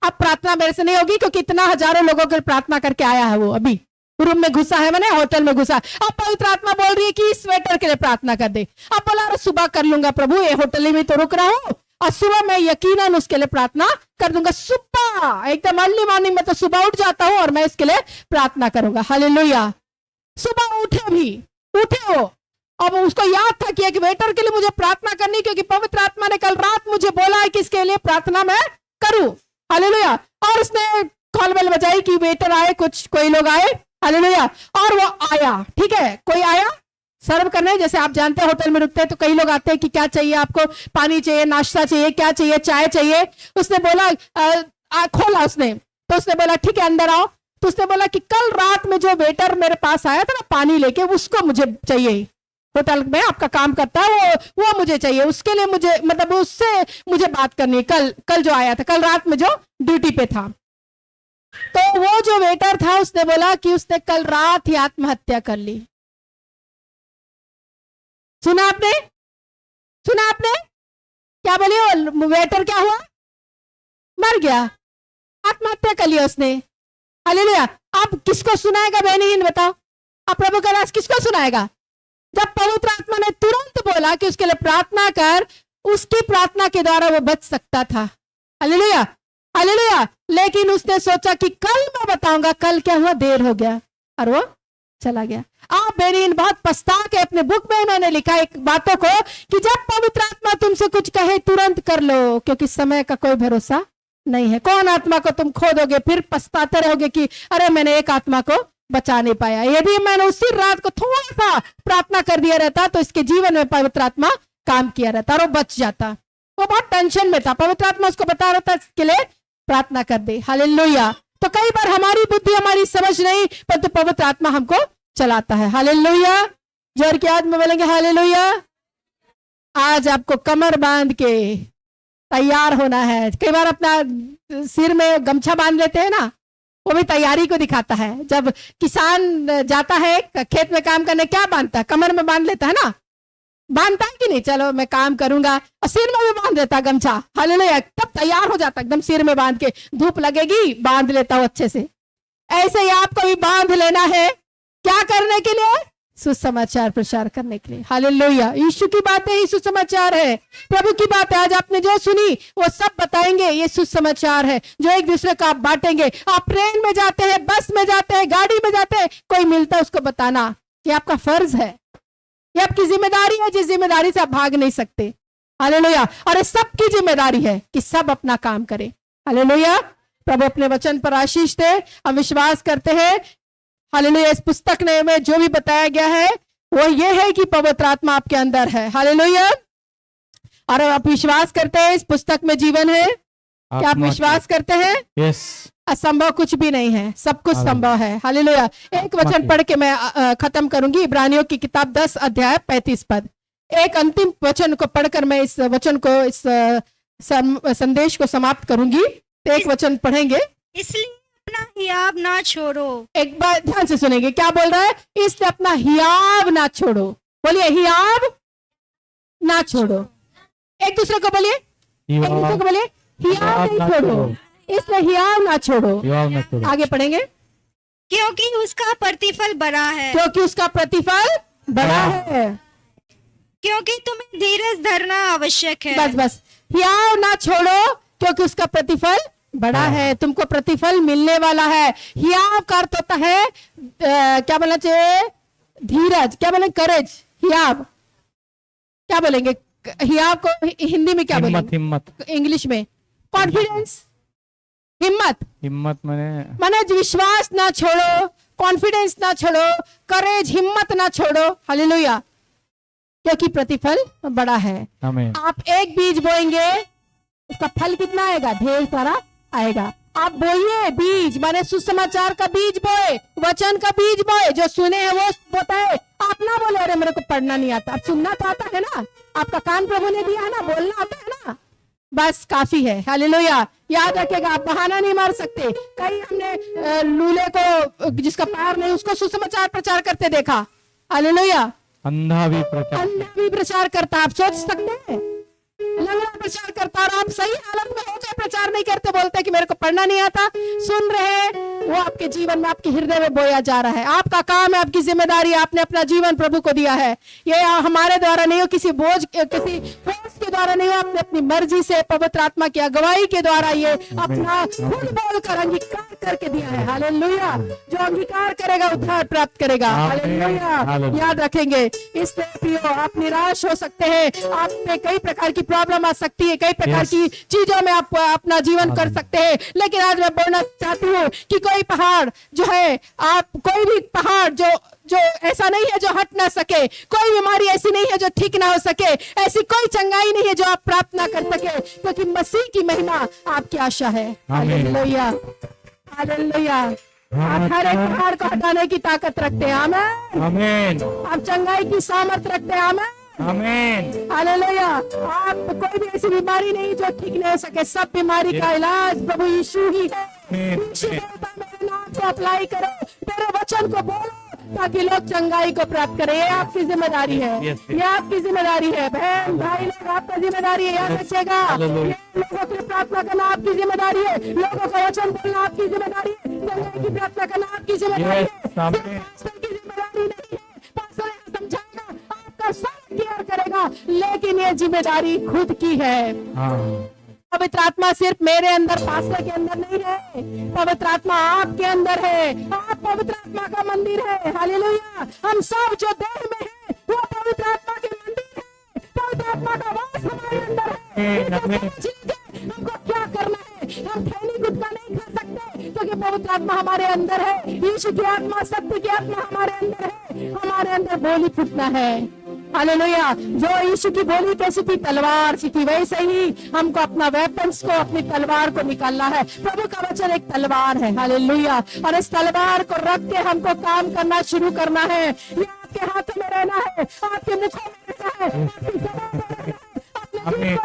अब प्रार्थना मेरे से नहीं होगी क्योंकि इतना हजारों लोगों के लिए प्रार्थना करके आया है, वो अभी रूम में घुसा है, मैंने होटल में घुसा। अब पवित्र आत्मा बोल रही है कि इस वेटर के लिए प्रार्थना कर दे। अब बोला अरे सुबह कर लूंगा प्रभु, ये होटल में तो रुक रहा हूँ और सुबह मैं यकीनन उसके लिए प्रार्थना कर दूंगा। सुबह एकदम अर्ली मॉर्निंग में तो सुबह उठ जाता हूँ और मैं इसके लिए प्रार्थना करूंगा। हालेलुया। सुबह उठे हो। अब उसको याद था कि एक वेटर के लिए मुझे प्रार्थना करनी, क्योंकि पवित्र आत्मा ने कल रात मुझे बोला है कि इसके लिए प्रार्थना मैं करूं। हालेलुया। और उसने कॉल बेल बजाई कि वेटर आए, कोई लोग आए। हालेलुया। और वो आया, ठीक है, कोई आया सर्व करने। जैसे आप जानते हैं होटल में रुकते हैं तो कई लोग आते हैं कि क्या चाहिए आपको, पानी चाहिए, नाश्ता चाहिए, क्या चाहिए, चाय चाहिए। उसने बोला खोला उसने, तो उसने बोला ठीक है अंदर आओ। तो उसने बोला कि कल रात में जो वेटर मेरे पास आया था ना पानी लेके, उसको मुझे चाहिए। होटल में आपका काम करता है वो मुझे चाहिए, उसके लिए मुझे मतलब उससे मुझे बात करनी है। कल जो आया था, कल रात में जो ड्यूटी पे था। तो वो जो वेटर था उसने बोला कि उसने कल रात ही आत्महत्या कर ली। सुना आपने क्या बोलिए? वेटर क्या हुआ? मर गया, आत्महत्या कर लिया उसने। हालेलुया। अब किसको सुनाएगा बहनीन बताओ? अब प्रभु का राज किसको सुनाएगा? जब पवित्र आत्मा ने तुरंत बोला कि उसके लिए प्रार्थना कर, उसकी प्रार्थना के द्वारा वो बच सकता था। Hallelujah, hallelujah. लेकिन उसने सोचा कि कल मैं बताऊंगा, कल क्या हुआ, देर हो गया और वो चला गया। आप बेरीन बहुत पछता के अपने बुक में उन्होंने लिखा एक बातों को कि जब पवित्र आत्मा तुमसे कुछ कहे तुरंत कर लो, क्योंकि समय का कोई भरोसा नहीं है। कौन आत्मा को तुम खो दोगे, फिर पछताते रहोगे कि अरे मैंने एक आत्मा को बचा नहीं पाया। यदि मैंने उसी रात को थोड़ा सा प्रार्थना कर दिया रहता तो इसके जीवन में पवित्र आत्मा काम किया रहता और वो बच जाता। वो बहुत टेंशन में था, पवित्र आत्मा उसको बता रहा था इसके लिए प्रार्थना कर दे। हालेलुया। तो कई बार हमारी बुद्धि, हमारी समझ नहीं, परंतु पवित्र आत्मा हमको चलाता है। हालेलुया। जोर की आवाज में बोलेंगे हालेलुया। आज आपको कमर बांध के तैयार होना है। कई बार अपना सिर में गमछा बांध लेते हैं ना, वो भी तैयारी को दिखाता है। जब किसान जाता है खेत में काम करने, क्या बांधता है? कमर में बांध लेता है ना, बांधता है कि नहीं? चलो मैं काम करूंगा, और सिर में भी बांध देता है गमछा। हालेलुया। तब तैयार हो जाता एकदम, सिर में बांध के, धूप लगेगी बांध लेता हूं अच्छे से। ऐसे ही आपको भी बांध लेना है। क्या करने के लिए? सुसमाचार प्रचार करने के लिए। हालेलुया। यीशु की बातें ही सुसमाचार है, प्रभु की बातें आज आपने जो सुनी वो सब बताएंगे, ये सुसमाचार है जो एक दूसरे को आप बांटेंगे। आप ट्रेन में जाते हैं, बस में जाते हैं, गाड़ी में जाते हैं, कोई मिलता है उसको बताना, ये आपका फर्ज है, ये आपकी जिम्मेदारी है, जिस जिम्मेदारी से आप भाग नहीं सकते। हालेलुया। और ये सबकी जिम्मेदारी है कि सब अपना काम करें। हालेलुया। प्रभु अपने वचन पर आशीष दे। हम विश्वास करते हैं हालेलुया इस पुस्तक में जो भी बताया गया है वो ये है कि पवित्र आत्मा आपके अंदर है। हालेलुया। और आप विश्वास करते हैं इस पुस्तक में जीवन है? क्या आप विश्वास करते हैं? यस। असंभव कुछ भी नहीं है, सब कुछ संभव है। हालेलुया। एक वचन पढ़ के मैं खत्म करूंगी। इब्रानियों की किताब 10 अध्याय 35 पद। एक अंतिम वचन को पढ़कर मैं इस वचन को, इस संदेश को समाप्त करूंगी। तो एक वचन पढ़ेंगे। इसलिए अपना हियाव ना छोड़ो। एक बार ध्यान से सुनेंगे क्या बोल रहा है। इसलिए अपना हियाव ना छोड़ो। बोलिए हियाव ना छोड़ो। एक दूसरे को बोलिए, एक दूसरे को बोलिए हियाव नहीं छोड़ो। इसलिए हियाव ना छोड़ो। आगे पढ़ेंगे। क्योंकि उसका प्रतिफल बड़ा है। क्योंकि उसका प्रतिफल बड़ा है। क्योंकि तुम्हें धीरज धरना आवश्यक है। बस बस, हियाव ना छोड़ो क्योंकि उसका प्रतिफल बड़ा है। तुमको प्रतिफल मिलने वाला है। हियाव का अर्थ होता है क्या बोलना चाहिए? धीरज। क्या बोलेंगे? करेज। हियाव क्या बोलेंगे? हियाव को हिंदी में क्या बोलेंगे? हिम्मत। इंग्लिश में कॉन्फिडेंस, हिम्मत। हिम्मत माने विश्वास ना छोड़ो, कॉन्फिडेंस ना छोड़ो, करेज, हिम्मत ना छोड़ो। हालेलुया। क्योंकि प्रतिफल बड़ा है। आमीन। आप एक बीज बोएंगे, उसका फल कितना आएगा? ढेर सारा आएगा। आप बोइए बीज, माने सुसमाचार का बीज बोए, वचन का बीज बोए। जो सुने हैं वो बताए। आप ना बोले अरे मेरे को पढ़ना नहीं आता। आप सुनना तो आता है ना, आपका कान प्रभु ने दिया है ना, बोलना आता है ना, बस काफी है। हालेलुया। याद रखेगा, आप बहाना नहीं मार सकते। कहीं हमने लूले को, जिसका पैर नहीं, उसको सुसमाचार प्रचार करते देखा। हालेलुया। अंधा भी प्रचार, अंधा भी प्रचार करता, आप सोच सकते हैं। लंगड़ा प्रचार करता, और आप सही हालत में होकर प्रचार नहीं करते, बोलते कि मेरे को पढ़ना नहीं आता। सुन रहे हैं, वो आपके जीवन में, आपके हृदय में बोया जा रहा है। आपका काम है, आपकी जिम्मेदारी है, आपने अपना जीवन प्रभु को दिया है। ये हमारे द्वारा नहीं हो, किसी बोझ, किसी फोर्स के द्वारा नहीं हो, आपने अपनी मर्जी से, पवित्र आत्मा की अगुवाई के द्वारा ये अपना खुद बोलकर अंगीकार करके दिया है। हालेलुया। जो अंगीकार करेगा उद्धार प्राप्त करेगा। हालेलुया। याद रखेंगे। इसलिए प्रियो, आप निराश हो सकते हैं, आप पे कई प्रकार की प्रॉब्लम आ सकती है, कई प्रकार की चीजों में आप अपना जीवन कर सकते हैं, लेकिन आज मैं बोलना चाहती हूँ कि कोई पहाड़ जो है, आप कोई भी पहाड़ जो ऐसा नहीं है जो हट ना सके, कोई बीमारी ऐसी नहीं है जो ठीक ना हो सके, ऐसी कोई चंगाई नहीं है जो आप प्राप्त ना कर सके, क्योंकि मसीह की महिमा आपकी आशा है। हालेलुया। हालेलुया। आप हर एक पहाड़ को हटाने की ताकत रखते हैं। आमीन। आमीन, आप चंगाई की सामर्थ रखते हैं। आमीन। आमीन, हालेलुया। आप कोई भी ऐसी बीमारी नहीं जो ठीक नहीं हो सके, सब बीमारी का इलाज प्रभु यीशु ही है। यीशु देवता मेरे नाम को अप्लाई करो, तेरे वचन को बोलो, ताकि लोग चंगाई को प्राप्त करें। ये आपकी जिम्मेदारी है, ये आपकी जिम्मेदारी है। बहन भाई लोग, आपका जिम्मेदारी है, याद रखिएगा। लोगों की प्रार्थना करना आपकी जिम्मेदारी है, लोगों का वचन बोलना आपकी जिम्मेदारी है, चंगाई की प्रार्थना करना आपकी जिम्मेदारी है, पास्टर की जिम्मेदारी नहीं है। पास्टर समझाएगा, आपका सब केयर करेगा, लेकिन ये जिम्मेदारी खुद की है। पवित्र आत्मा सिर्फ मेरे अंदर, पास्टर के अंदर नहीं है, पवित्र आत्मा आपके अंदर है। आप पवित्र आत्मा का मंदिर है। हालेलुया। हम सब जो देह में है, वो पवित्र आत्मा के मंदिर है। पवित्र आत्मा का वास हमारे अंदर है। हमको क्या करना है? हम खैनी गुटका नहीं खा सकते, क्योंकि पवित्र आत्मा हमारे अंदर है। यीशु की आत्मा, सत्य की आत्मा हमारे अंदर है। हमारे अंदर बोली फूटना है। हालेलुया। जो यीशु की बोली कैसी थी, तलवार सी थी, वैसे ही हमको अपना वेपन्स को, अपनी तलवार को निकालना है। प्रभु का वचन एक तलवार है। हालेलुया। और इस तलवार को रख के हमको काम करना शुरू करना है। ये आपके हाथों में रहना है, आपके मुखों में रहना है, आपकी जबान में रहना है। अपने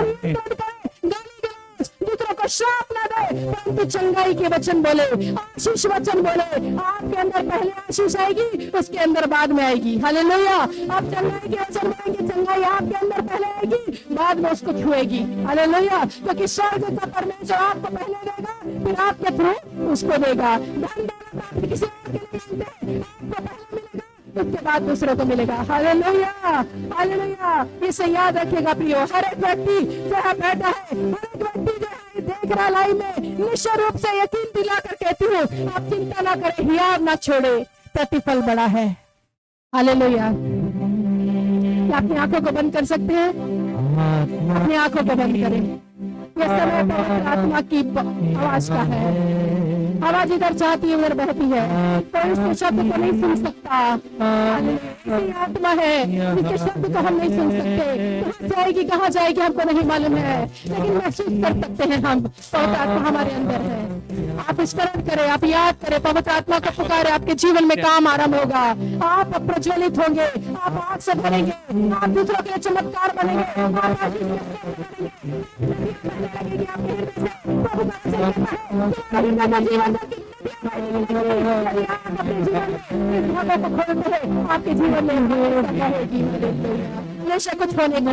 दूसरों को श्राप न दे, परंतु चंगाई के वचन बोले, आशीष वचन बोले। आपके अंदर पहले आशीष आएगी, उसके अंदर बाद में आएगी। हालेलुया। आप चंगाई के वचन बोलेंगे, चंगाई आपके अंदर पहले आएगी, बाद में उसको छुएगी। हालेलुया। क्योंकि स्वर्ग का परमेश्वर आपको पहले देगा, फिर आपके थ्रू उसको देगा। धन दौलत आप किसी और के नहीं मिलते, आपको पहले मिलेगा, उसके बाद दूसरे को मिलेगा। हालेलुया। हालेलुया। इसे याद रखिएगा प्रियो। हर एक व्यक्ति जो है बैठा है, हर एक व्यक्ति जो है देख रहा लाइव में, निश्चय रूप से यकीन दिलाकर कहती हूँ, आप चिंता ना करें, हियाव ना छोड़े, प्रतिफल बड़ा है। हालेलुया। क्या अपनी आंखों को बंद कर सकते हैं? अपनी आंखों को बंद करें। यह समय पवित्र आत्मा की आवाज का है। आवाज इधर चाहती है, उधर बहती है, कोई उसके शब्द को नहीं सुन सकता। ऐसी आत्मा है, इसके शब्द को हम नहीं सुन सकते। कहाँ जाएगी, कहाँ जाएगी हमको नहीं मालूम है, लेकिन महसूस कर सकते हैं हम, पवित्र आत्मा हमारे अंदर है। आप स्मरण करें, आप याद करें, पवित्र आत्मा को पुकारे, आपके जीवन में काम आरंभ होगा। आप प्रज्वलित होंगे, आप आग से भरेंगे, आप दूसरों के लिए चमत्कार बनेंगे, आप आपके जीवन में हमेशा कुछ होने का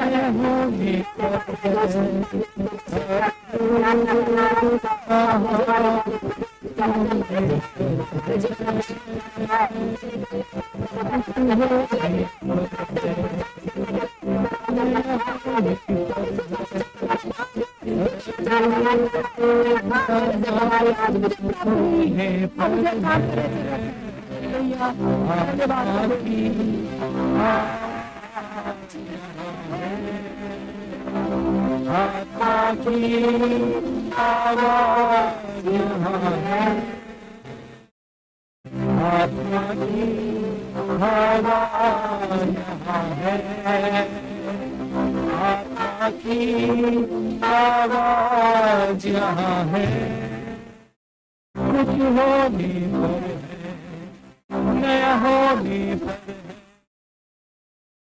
आवाज यहाँ है, कुछ होने पर है, नया होने पर है,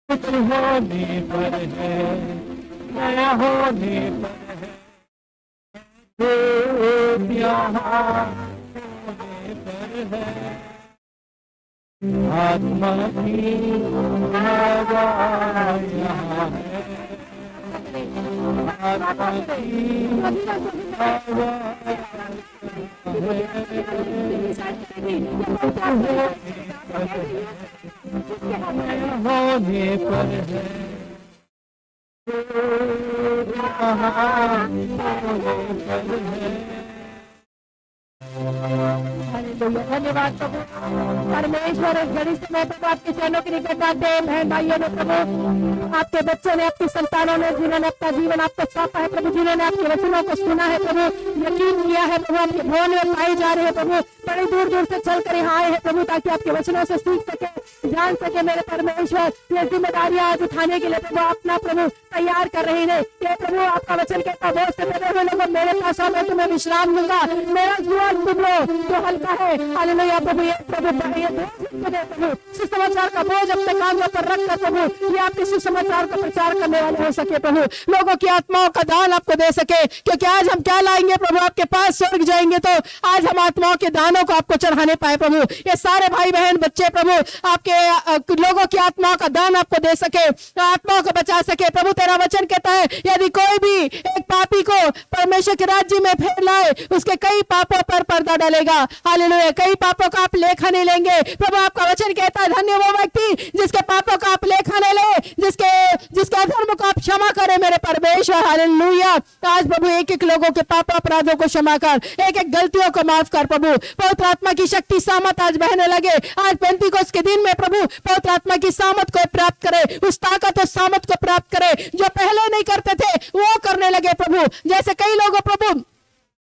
कुछ होने पर है, नया होने पर है। आत्मा की हवा यहाँ है, आत्मा की हवा होने पर है, धन्यवाद प्रभु परमेश्वर। इस घड़ी से मैं प्रभु आपके चरणों के निकट आते हैं बहन भाइयों ने प्रभु, आपके बच्चों ने, आपकी संतानों ने, जिन्होंने अपना जीवन आपको सौंपा है प्रभु, जिन्होंने आपके वचनों को सुना है प्रभु, यकीन किया है प्रभु, आपके भवन में पाए जा रहे हैं प्रभु, बड़ी दूर दूर से चल कर यहाँ आए हैं प्रभु, ताकि आपके वचनों से सीख सके, जान सके मेरे परमेश्वर। ये जिम्मेदारियां आज उठाने के लिए प्रभु अपना प्रभु तैयार कर रही है। ये प्रभु आपका वचन कहता बोझ से लदे हुए लोगों मेरे पास आओ, मैं तुम्हें विश्राम दूंगा, मेरा जुआन तुम लो जो हल्का है। हालेलुया प्रभु, ये प्रभु ये प्रभु सुसमाचार का बोझ अपने कांधों पर रख कर प्रभु ये आपके सुसमाचार का प्रचार करने वाले हो सके प्रभु, लोगों की आत्माओं का दान आपको दे सके। क्योंकि आज हम क्या लाएंगे प्रभु आपके पास, स्वर्ग जाएंगे तो आज हम आत्माओं के दानों को आपको चढ़ाने पाए प्रभु। ये सारे भाई बहन बच्चे प्रभु आपके लोगों की आत्माओं का दान आपको दे सके, आत्माओं को बचा सके प्रभु। तेरा वचन कहता है यदि कोई भी एक पापी को परमेश्वर के राज्य में फेर लाए, उसके कई पापों पर पर्दा डालेगा। हालेलुया, कई पापों का आप लेखा नहीं लेंगे प्रभु। आपका वचन कहता है धन्य वो व्यक्ति जिसके पापों का आप लेखा नहीं ले, जिसके अधर्म को आप क्षमा करे मेरे परमेश्वर। हालेलुया, आज प्रभु एक एक लोगों के पाप अपराधों को क्षमा कर, एक एक गलतियों को माफ कर प्रभु। पवित्र आत्मा की शक्ति सामत आज बहने लगे। आज पेंतीकोस्त के दिन में प्रभु पवित्र आत्मा की सामत को प्राप्त करे, उस ताकत और सामत को प्राप्त करे जो पहले नहीं करते थे वो करने लगे प्रभु। जैसे कई लोगों प्रभु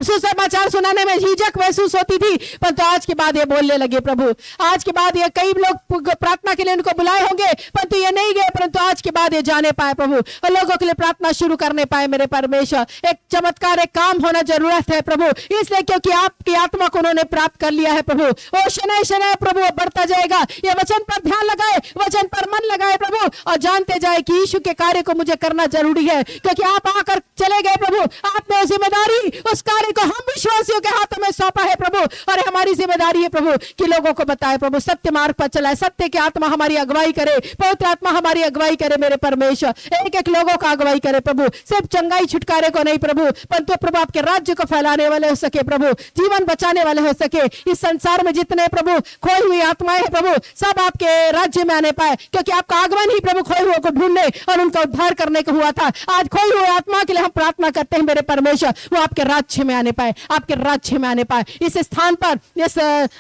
सुसमाचार सुनाने में झिझक महसूस होती थी, परंतु आज के बाद ये बोलने लगे प्रभु। आज के बाद ये कई लोग प्रार्थना के लिए उनको बुलाए होंगे परंतु ये नहीं गए, परंतु आज के बाद ये जाने पाए प्रभु और लोगों के लिए प्रार्थना शुरू करने पाए मेरे परमेश्वर। एक चमत्कार, एक काम होना जरूरत है प्रभु, इसलिए क्योंकि आपकी आत्मा को उन्होंने प्राप्त कर लिया है प्रभु। और शनै शनै प्रभु बढ़ता जाएगा। ये वचन पर ध्यान लगाए, वचन पर मन लगाए प्रभु, और जानते जाए कि यीशु के कार्य को मुझे करना जरूरी है, क्योंकि आप आकर चले गए प्रभु। आपने जिम्मेदारी उस कार्य को हम विश्वासियों के हाथों में सौंपा है प्रभु, और हमारी जिम्मेदारी है प्रभु कि लोगों को बताए प्रभु, सत्य मार्ग पर चलाए, सत्य की आत्मा हमारी अगुवाई करे, पवित्र आत्मा हमारी अगुवाई करे मेरे परमेश्वर। एक एक लोगों का अगुवाई करे प्रभु, सिर्फ चंगाई छुटकारे को नहीं प्रभु, परंतु प्रभु आपके राज्य को फैलाने वाले हो सके प्रभु, जीवन बचाने वाले हो सके। इस संसार में जितने प्रभु खोई हुई आत्माएं हैं प्रभु, सब आपके राज्य में आने पाए, क्योंकि आपका आगमन ही प्रभु खोई हुए को ढूंढने और उनका उद्धार करने को हुआ था। आज खोई हुई आत्मा के लिए हम प्रार्थना करते हैं मेरे परमेश्वर, वो आपके राज्य में आने पाए, आपके राज्य में आने पाए। इस स्थान पर, इस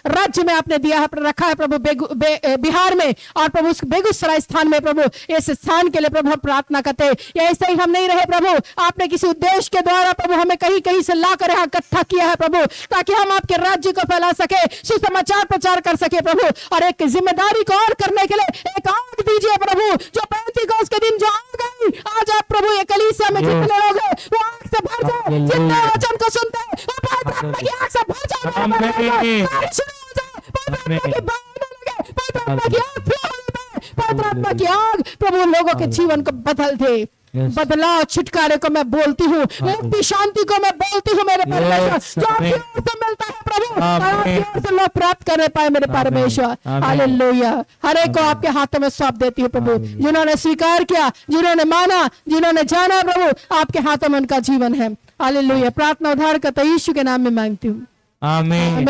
राज्य में आपने दिया है, रखा है प्रभु बिहार में, और प्रभु उस बेगूसराय स्थान में प्रभु, इस स्थान के लिए प्रभु हम प्रार्थना करते हैं। ऐसे ही हम नहीं रहे प्रभु, आपने किसी उद्देश्य के द्वारा प्रभु हमें कहीं कहीं से लाकर यहाँ इकट्ठा किया है प्रभु, ताकि हम आपके राज्य को फैला सके, सुसमाचार प्रचार कर सके प्रभु। और एक जिम्मेदारी को और करने के लिए एक आग दीजिए प्रभु, जो पेंतीकोस्त के दिन जो आग आई, आज आप प्रभु ये कलीसिया में जितने लोग हैं वो आग से भर जाए, जितने वचन को सुनते हैं वो पवित्र आत्मा की आग से भर जाए, पवित्र आत्मा की आग प्रभु लोगों के जीवन को बदल दे। बदलाव छुटकारे को मैं बोलती हूँ, मुक्ति शांति को मैं बोलती हूँ मेरे परमेश्वर, जो आपकी ओर से मिलता है प्रभु, आपकी ओर से लोग प्राप्त करने पाए मेरे परमेश्वर। हालेलुया, हर एक को आपके हाथों में सौंप देती हूँ प्रभु, जिन्होंने स्वीकार किया, जिन्होंने माना, जिन्होंने जाना प्रभु, आपके हाथों में उनका जीवन है। हालेलुया, प्रार्थना उद्धार करता यीशु के नाम में मांगती हूँ, आमीन।